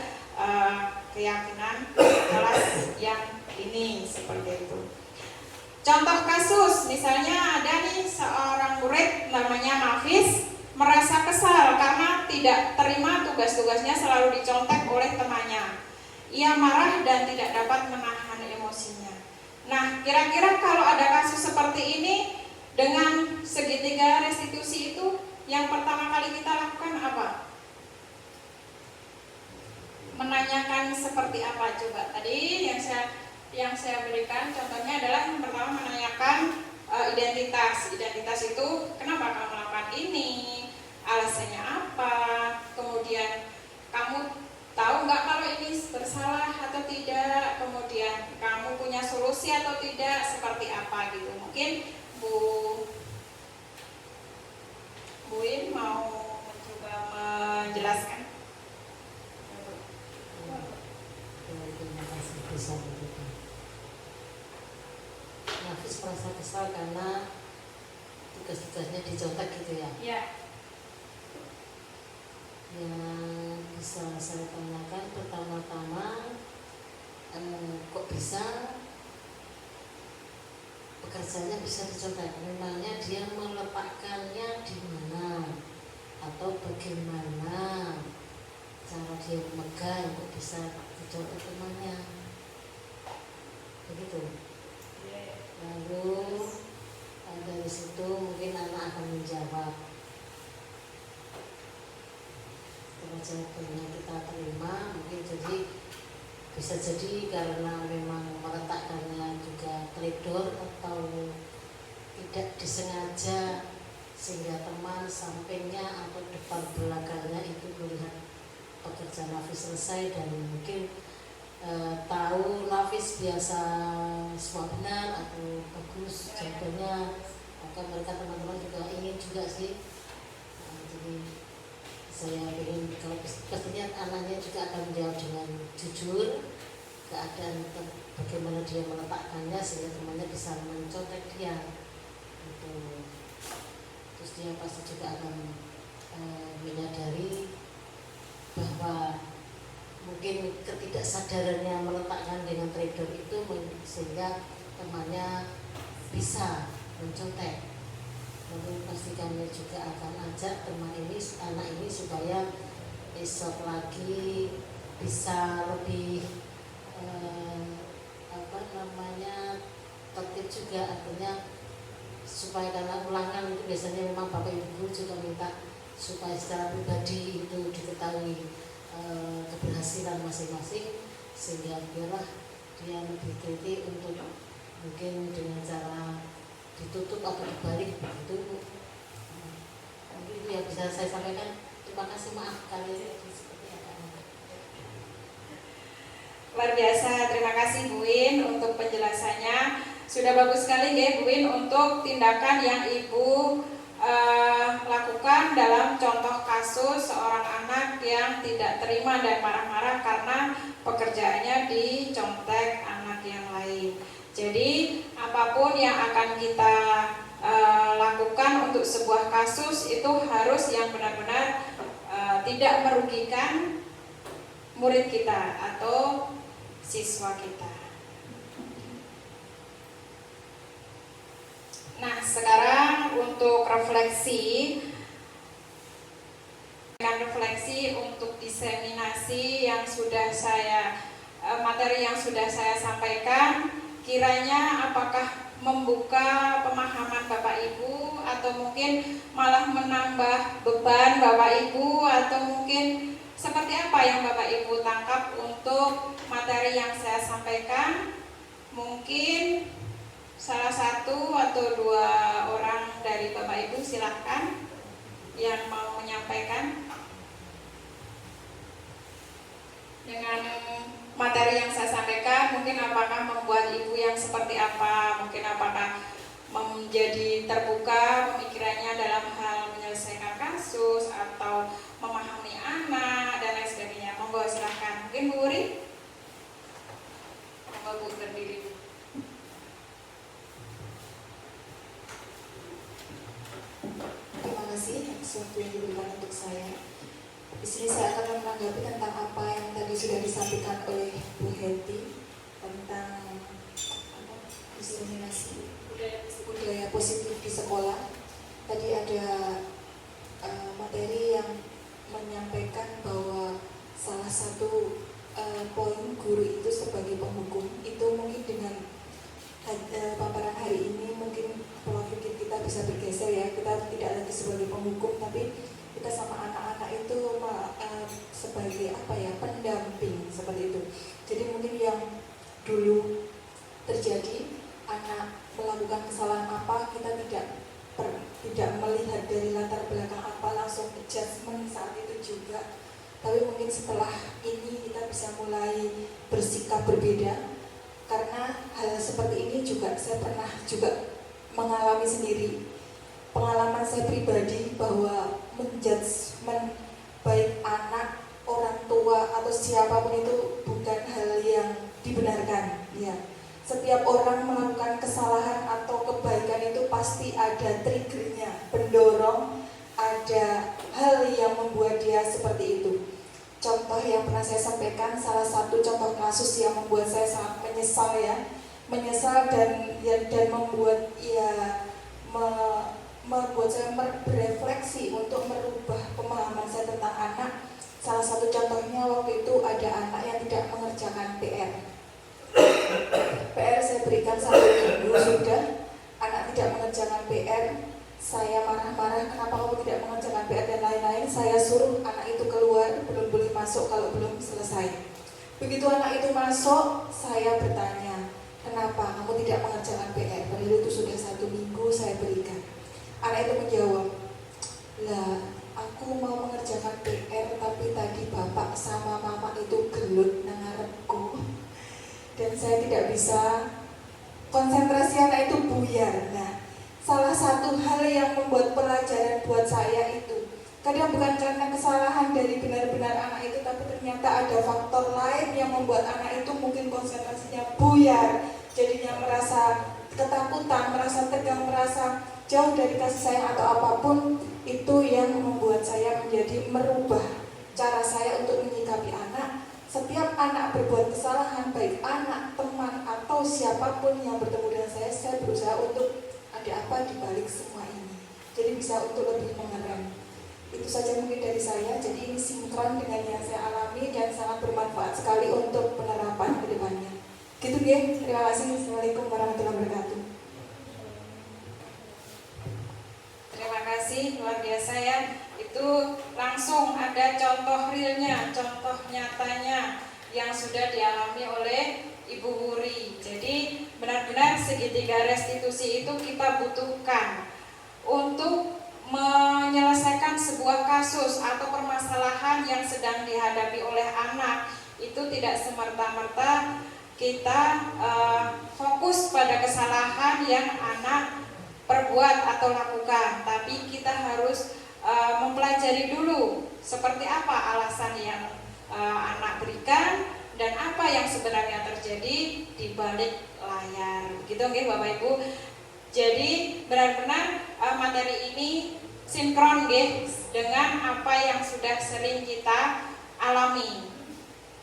keyakinan kelas yang ini, seperti itu. Contoh kasus, misalnya ada nih seorang murid namanya Nafis merasa kesal karena tidak terima tugas-tugasnya selalu dicontek oleh temannya. Ia marah dan tidak dapat menahan emosinya. Nah, kira-kira kalau ada kasus seperti ini dengan segitiga restitusi itu, yang pertama kali kita lakukan apa? Menanyakan seperti apa coba? Tadi yang saya yang saya berikan contohnya adalah yang pertama menanyakan identitas. Identitas itu kenapa kamu melakukan ini, alasannya apa, kemudian kamu tahu nggak kalau ini bersalah atau tidak, kemudian kamu punya solusi atau tidak, seperti apa gitu. Mungkin Bu In mau mencoba menjelaskan. Terima kasih bisa begitu. Nafis merasa kesal karena tugas-tugasnya dicontek gitu ya. Ya. Yang bisa saya tanyakan pertama-tama, kok bisa pekerjaannya bisa dicontek? Memangnya dia meletakkannya di mana atau bagaimana cara dia memegang, kok bisa dicontek temannya? Begitu. Lalu dari situ mungkin anak akan menjawab. Setelah jawabannya kita terima, mungkin jadi bisa jadi karena memang meletakkannya juga teledor atau tidak disengaja, sehingga teman sampingnya atau depan belakangnya itu melihat pekerjaan Nafis selesai dan mungkin tahu Nafis biasa semua benar atau bagus jawabannya, maka mereka teman-teman juga ingin juga sih. Jadi saya ingin kalau pastinya anaknya juga akan menjawab dengan jujur keadaan bagaimana dia meletakkannya sehingga temannya bisa mencontek dia gitu. Terus dia pasti juga akan menyadari bahwa mungkin ketidaksadarannya meletakkan dengan trader itu sehingga temannya bisa mencontek. Lalu pasti kami juga akan ajak teman ini, anak ini supaya besok lagi bisa lebih tertib juga, artinya supaya karena ulangan itu biasanya memang bapak ibu guru juga minta supaya secara pribadi itu diketahui keberhasilan masing-masing, sehingga biarlah dia lebih teliti untuk mungkin dengan cara ditutup atau dibalik begitu. Mungkin itu yang bisa saya sampaikan. Terima kasih, maaf kali ini seperti apa. Luar biasa, terima kasih Bu In untuk penjelasannya. Sudah bagus sekali ya Bu In untuk tindakan yang Ibu lakukan dalam contoh kasus seorang anak yang tidak terima dan marah-marah karena pekerjaannya dicontek anak yang lain. Jadi apapun yang akan kita lakukan untuk sebuah kasus itu harus yang benar-benar tidak merugikan murid kita atau siswa kita. Nah, sekarang untuk refleksi untuk diseminasi yang sudah saya materi yang sudah saya sampaikan, kiranya apakah membuka pemahaman Bapak Ibu atau mungkin malah menambah beban Bapak Ibu, atau mungkin seperti apa yang Bapak Ibu tangkap untuk materi yang saya sampaikan. Mungkin salah satu atau dua orang dari Bapak Ibu silakan yang mau menyampaikan dengan materi yang saya sampaikan. Mungkin apakah membuat ibu yang seperti apa, mungkin apakah menjadi terbuka pemikirannya dalam hal menyelesaikan kasus atau memahami anak dan lain sebagainya. Monggo silakan. Mungkin Bu Uri, monggo Bu berdiri. Terima kasih atas waktu yang diberikan untuk saya. Di sini saya akan menanggapi tentang apa yang tadi sudah disampaikan oleh Bu Hetty tentang diskriminasi budaya positif di sekolah. Tadi ada materi yang menyampaikan bahwa salah satu poin guru itu sebagai penghukum. Itu mungkin dengan paparan hari ini mungkin pola pikir kita bisa bergeser ya. Kita tidak lagi sebagai penghukum, tapi kita sama anak-anak itu sebagai pendamping seperti itu. Jadi mungkin yang dulu terjadi anak melakukan kesalahan apa, kita tidak melihat dari latar belakang apa langsung adjustment saat itu juga. Tapi mungkin setelah ini kita bisa mulai bersikap berbeda, karena hal seperti ini juga saya pernah juga mengalami sendiri. Pengalaman saya pribadi bahwa menjudgment baik anak, orang tua atau siapapun itu bukan hal yang dibenarkan. Ya, setiap orang melakukan kesalahan atau kebaikan itu pasti ada triggernya, pendorong, ada hal yang membuat dia seperti itu. Contoh yang pernah saya sampaikan, salah satu contoh kasus yang membuat saya sangat menyesal dan membuat membuat saya berefleksi untuk merubah pemahaman saya tentang anak. Salah satu contohnya waktu itu ada anak yang tidak mengerjakan PR. PR saya berikan 1 minggu sudah, anak tidak mengerjakan PR. Saya marah-marah, kenapa kamu tidak mengerjakan PR dan lain-lain. Saya suruh anak itu keluar, belum boleh masuk kalau belum selesai. Begitu anak itu masuk, saya bertanya, kenapa kamu tidak mengerjakan PR? Padahal itu sudah 1 minggu saya berikan. Anak itu menjawab, lah aku mau mengerjakan PR tapi tadi bapak sama mama itu gelut nangarepku dan saya tidak bisa konsentrasi, anak itu buyar. Nah, salah satu hal yang membuat pelajaran buat saya itu, kadang bukan karena kesalahan dari benar-benar anak itu, tapi ternyata ada faktor lain yang membuat anak itu mungkin konsentrasinya buyar, jadinya merasa ketakutan, merasa tegang, merasa jauh dari kasih sayang atau apapun. Itu yang membuat saya menjadi merubah cara saya untuk menyikapi anak. Setiap anak berbuat kesalahan, baik anak, teman, atau siapapun yang bertemu dengan saya berusaha untuk ada apa di balik semua ini. Jadi bisa untuk lebih mengerem. Itu saja mungkin dari saya. Jadi ini sinkron dengan yang saya alami dan sangat bermanfaat sekali untuk penerapan ke depannya. Gitu ya. Terima kasih. Assalamualaikum warahmatullahi wabarakatuh. Terima kasih, luar biasa ya. Itu langsung ada contoh realnya, contoh nyatanya yang sudah dialami oleh Ibu Wuri. Jadi benar-benar segitiga restitusi itu kita butuhkan untuk menyelesaikan sebuah kasus atau permasalahan yang sedang dihadapi oleh anak. Itu tidak semerta-merta kita fokus pada kesalahan yang anak perbuat atau lakukan, tapi kita harus mempelajari dulu seperti apa alasan yang anak berikan dan apa yang sebenarnya terjadi di balik layar. Begitu nggih Bapak Ibu. Jadi benar-benar materi ini sinkron nggih dengan apa yang sudah sering kita alami.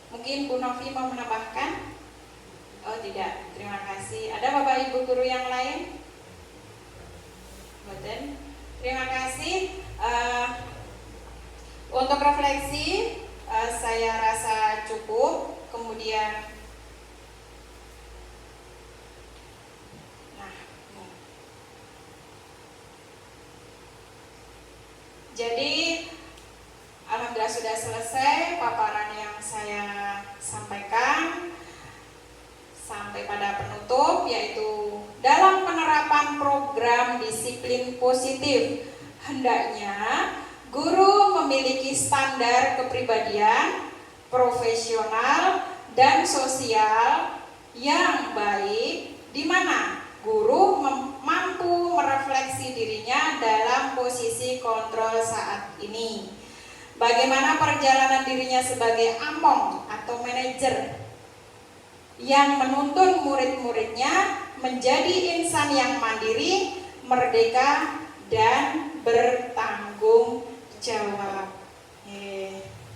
Mungkin Bu Novi mau menambahkan? Oh tidak, terima kasih. Ada Bapak Ibu guru yang lain? Betul. Terima kasih. Untuk refleksi saya rasa cukup. Kemudian jadi alhamdulillah sudah selesai paparan yang saya sampaikan. Sampai pada penutup, yaitu dalam penerapan program disiplin positif, hendaknya guru memiliki standar kepribadian, profesional, dan sosial yang baik, di mana guru mampu merefleksi dirinya dalam posisi kontrol saat ini. Bagaimana perjalanan dirinya sebagai among atau manajer yang menuntun murid-muridnya menjadi insan yang mandiri, merdeka, dan bertanggung jawab.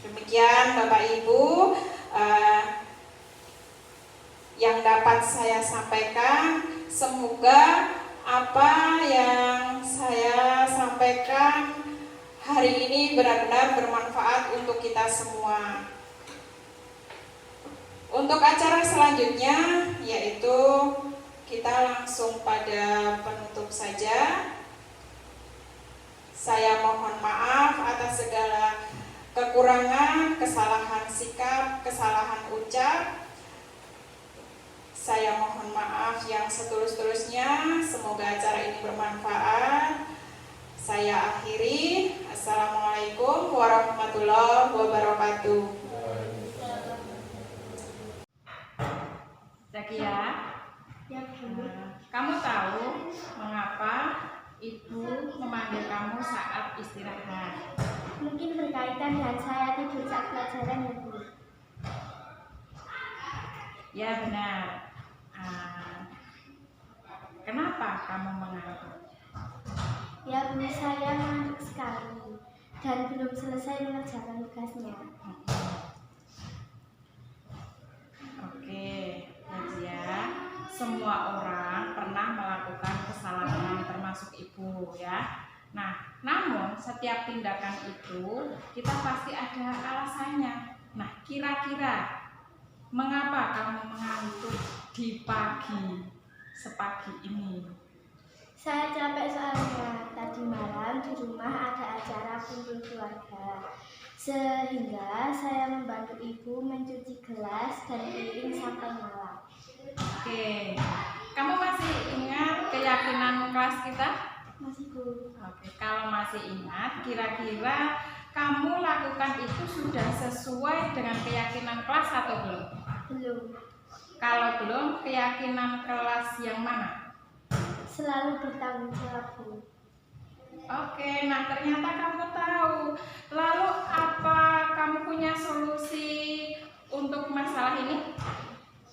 Demikian Bapak Ibu yang dapat saya sampaikan. Semoga apa yang saya sampaikan hari ini benar-benar bermanfaat untuk kita semua. Untuk acara selanjutnya, yaitu kita langsung pada penutup saja. Saya mohon maaf atas segala kekurangan, kesalahan sikap, kesalahan ucap. Saya mohon maaf yang setulus-tulusnya. Semoga acara ini bermanfaat. Saya akhiri. Assalamualaikum warahmatullahi wabarakatuh. Zakia, Ya, Bu. kamu tahu mengapa Ibu memanggil kamu saat istirahat? Mungkin berkaitan dengan saya tidur saat pelajaran, ya, Bu. Ya benar. Kenapa kamu mengantuk? Ya, Bu, saya ngantuk sekali dan belum selesai mengerjakan tugasnya. Oke, Nadia. Semua orang pernah melakukan kesalahan, termasuk ibu, ya. Nah, namun setiap tindakan itu kita pasti ada alasannya. Nah, kira-kira mengapa kamu mengantuk di pagi sepagi ini? Saya capek soalnya tadi malam di rumah ada acara kumpul keluarga, sehingga saya membantu ibu mencuci gelas dan piring sampai malam. Oke, kamu masih ingat keyakinan kelas kita? Masih, Bu. Oke, kalau masih ingat, kira-kira kamu lakukan itu sudah sesuai dengan keyakinan kelas atau belum? Belum. Kalau belum, keyakinan kelas yang mana? Selalu bertanggung jawab, Bu. Oke, nah ternyata kamu tahu. Lalu apa kamu punya solusi untuk masalah ini?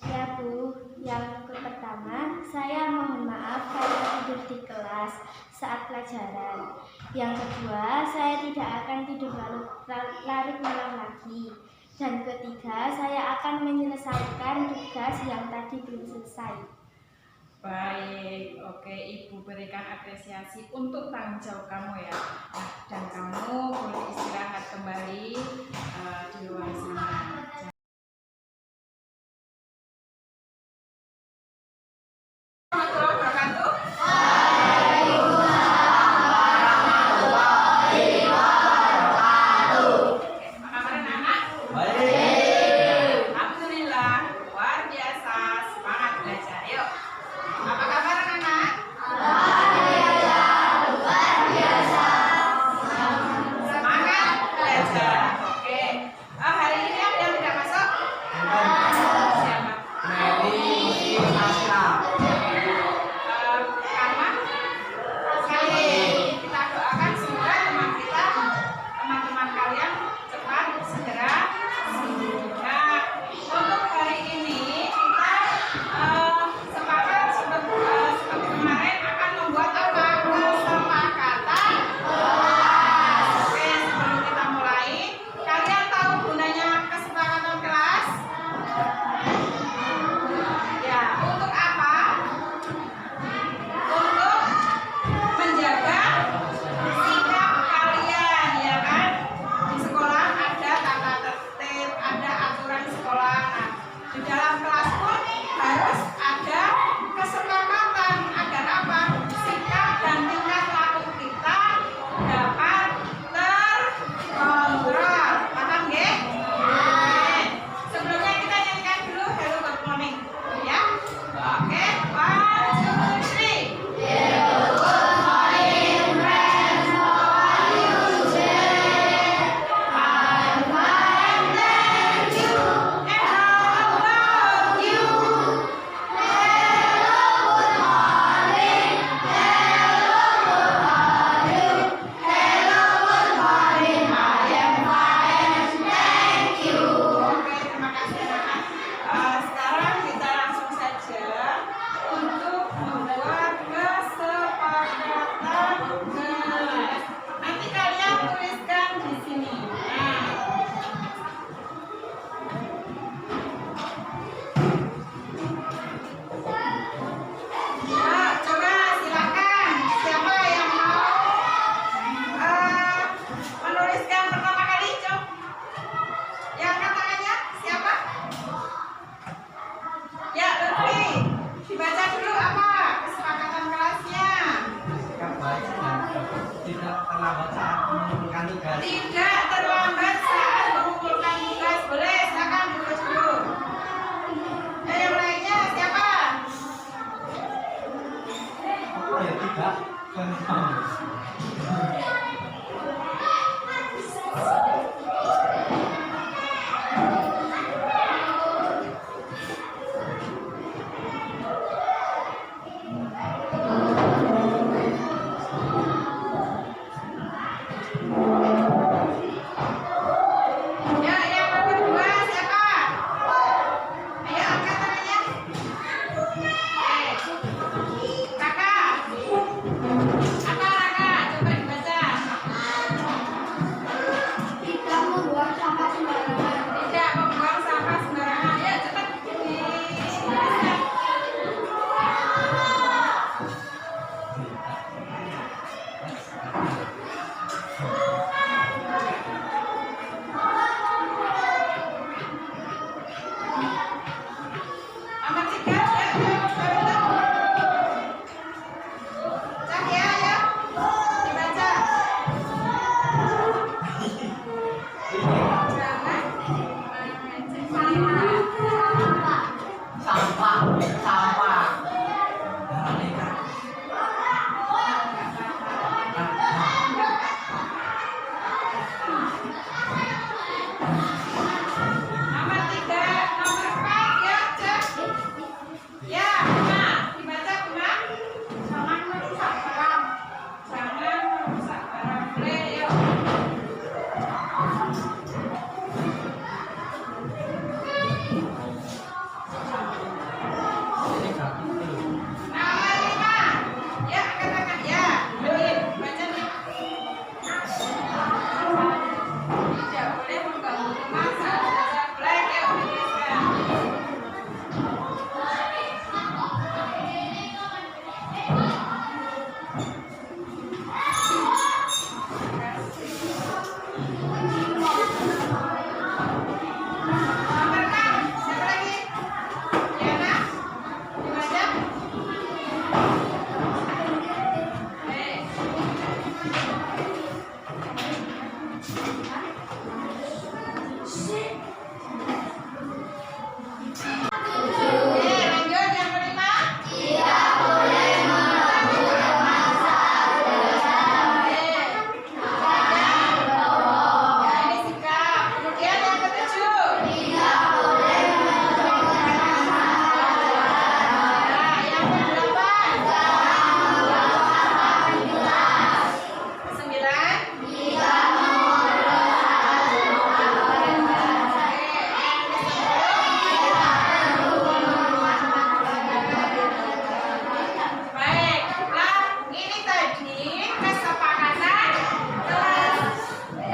Ya, Bu. Yang pertama, saya mohon maaf karena tidur di kelas saat pelajaran. Yang kedua, saya tidak akan tidur larut malam lagi. Dan ketiga, saya akan menyelesaikan tugas yang tadi belum selesai. Baik, oke, Ibu berikan apresiasi untuk tanggung jawab kamu ya. Nah, dan kamu boleh istirahat kembali di luar sana. Alhamdulillah, luar biasa, semangat belajar. Yuk, apa kabar anak-anak? Semangat belajar. Oke. Hari ini ada yang tidak masuk? Siapa? Karma? Sekali kita doakan semoga teman-teman kalian cepat segera sembuh. Nah, untuk hari ini kita sepakat seperti kemarin akan membuat apa? Kesepakatan. Oke, sebelum kita mulai, kalian tahu gunanya kesepakatan kelas? Ya, untuk apa? Untuk menjaga sikap kalian, ya kan? Di sekolah ada tata tertib, ada aturan sekolah. Nah, di dalam kelas pun harus ada kesepakatan agar apa? Sikap dan tingkah laku kita dapat terkontrol. Paham nggih? Oke. Sebelumnya kita nyanyikan dulu Hello Good Morning, ya. Oke, 1, 2, 3. Oke, terima kasih anak-anak. Sekarang kita langsung saja untuk membuat kesepakatan kelas. Nanti kalian tuliskan di sini. Nah, coba silakan. Siapa yang mau menuliskan pertama kali? Coba. Yang angkat tangannya siapa? Ya, Lutfi. Dibaca dulu apa kesepakatan kelasnya. Tidak terlambat saat mengumpulkan tugas. Tidak terlambat saat mengumpulkan tugas. Boleh, silakan dibaca dulu. Yang lainnya siapa? agak kentang. Ya, yang kedua siapa? Ayo angkat tangannya. Kakak. Raka, coba dibaca. Tidak membuang sampah sembarangan. Tidak membuang sampah sembarangan. Ya, cepat dibaca. Nomor 3, ya, Cak ya, ayo. Dibaca. Jangan mengecek Sampah. Mereka. Nomor 3, nomor 4, ya, Cak. Ya, Bima. Dibaca, Bima. Jangan merusak barang. Jangan merusak barang. Boleh, yuk. Nomor 5. Ya, angkat tangan. Ya, Adin. Baca nih. Tidak boleh mengganggu teman saat belajar. Boleh, yuk, tuliskan. Nomor 6. Siapa lagi? Diana. Dibaca. Oke, lanjut yang kelima. Tidak boleh mengganggu masa belajar. Ya, ini sikap. Kemudian yang ketujuh. Tidak boleh mengganggu masa belajar. Nah, yang kedelapan. Sembilan. Baik, nah ini tadi kesepakatan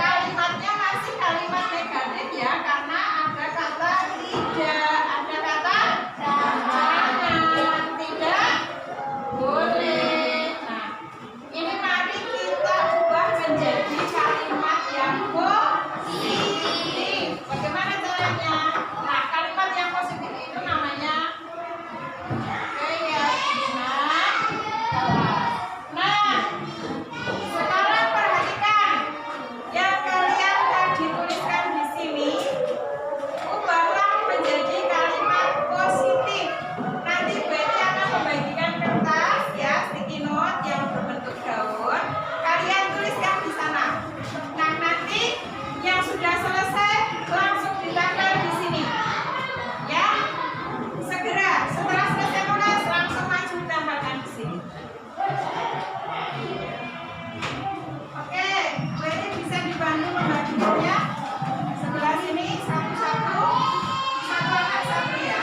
kalimatnya masih kalimat negatif ya, karena ada kata tidak, ada kata jangan, tidak boleh. Nah, ini mari kita ubah menjadi kalimat yang positif. Bagaimana caranya? Nah, kalimat yang positif itu namanya keyakinan kelas. Nah, sekarang perhatikan yang kalian tadi tuliskan di sini, ubahlah menjadi kalimat positif. Nanti Betty akan membagikan kertas ya, sticky note yang berbentuk daun. Kalian tuliskan di sana. Nah, nanti yang sudah selesai langsung ditempel di sini. Ya, segera setelah selesai nulis langsung maju ditempelkan di sini. Oke, Betty bisa dibantu membaginya. Sebelah sini satu-satu, satu anak satu ya.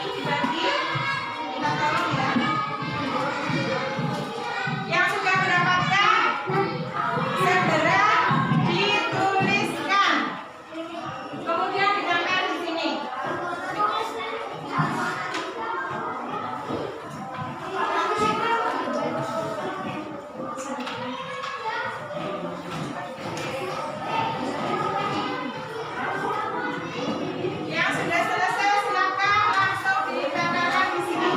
Dibagi, kita tolong ya. Yang sudah mendapatkan segera dituliskan. Kemudian ditempel di sini. Yang sudah selesai silakan langsung ditempelkan di sini.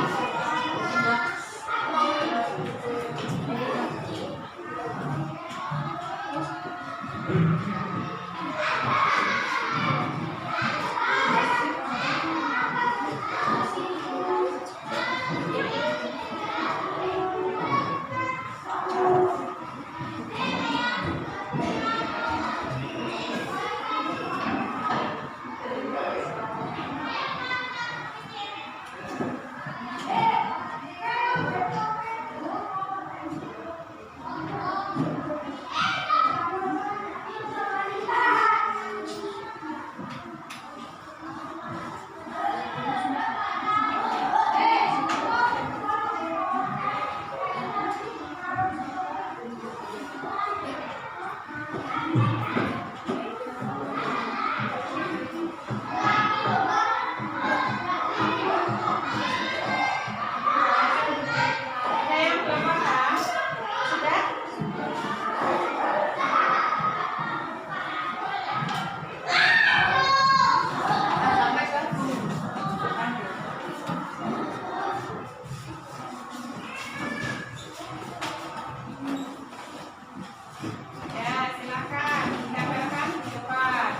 Ada yang belum paham? Sudah? Ya, silakan ditempelkan di depan.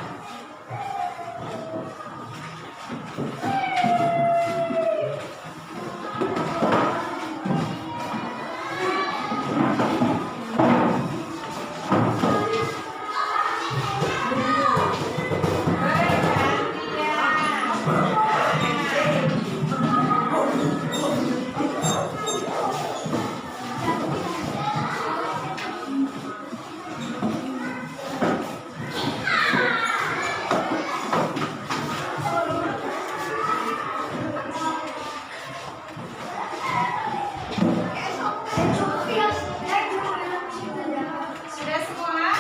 Sudah semua?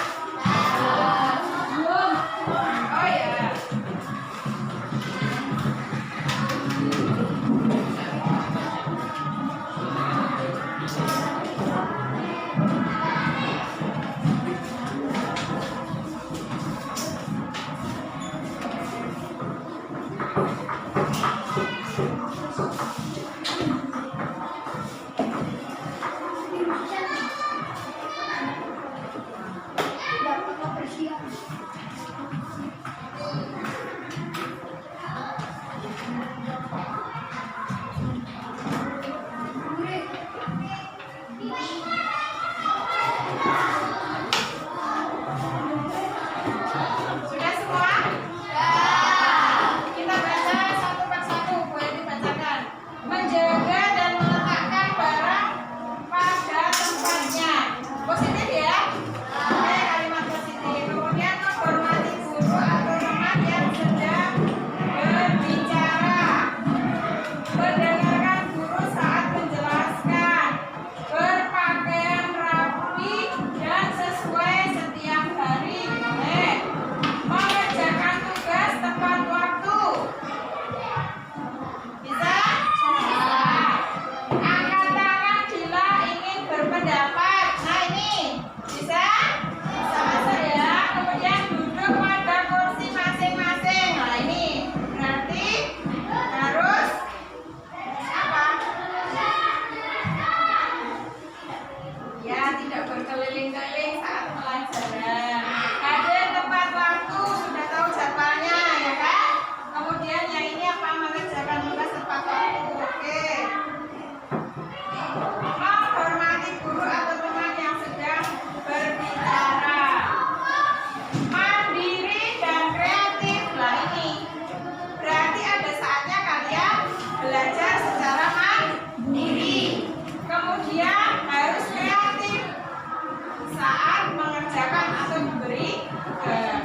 Belum. Oh ya. Sudah semua? Kita baca satu persatu, boleh dibacakan. Menjaga dan meletakkan barang pada tempatnya. Positif ya? Oke, kalimat positif. Kemudian menghormati guru atau teman yang sedang berbicara. Mendengarkan guru saat menjelaskan. Berpakaian rapi dan sesuai setiap hari. Boleh. Mengerjakan tugas tepat waktu. Bisa? Bisa. Angkat tangan bila ingin berpendapat. Nah ini bisa? Bisa masuk ya. Kemudian duduk pada kursi masing-masing. Nah ini berarti harus apa? Ya, tidak berkeliling-keliling saat pelajaran. Hadir tepat waktu, sudah tahu jadwalnya ya kan? Kemudian yang ini apa? Mengerjakan tugas tepat waktu. Oke. Menghormati guru atau teman yang sedang berbicara. Mandiri dan kreatif. Lah ini berarti ada saatnya kalian belajar secara mandiri. Kemudian harus kreatif saat mengerjakan atau memberi tugas.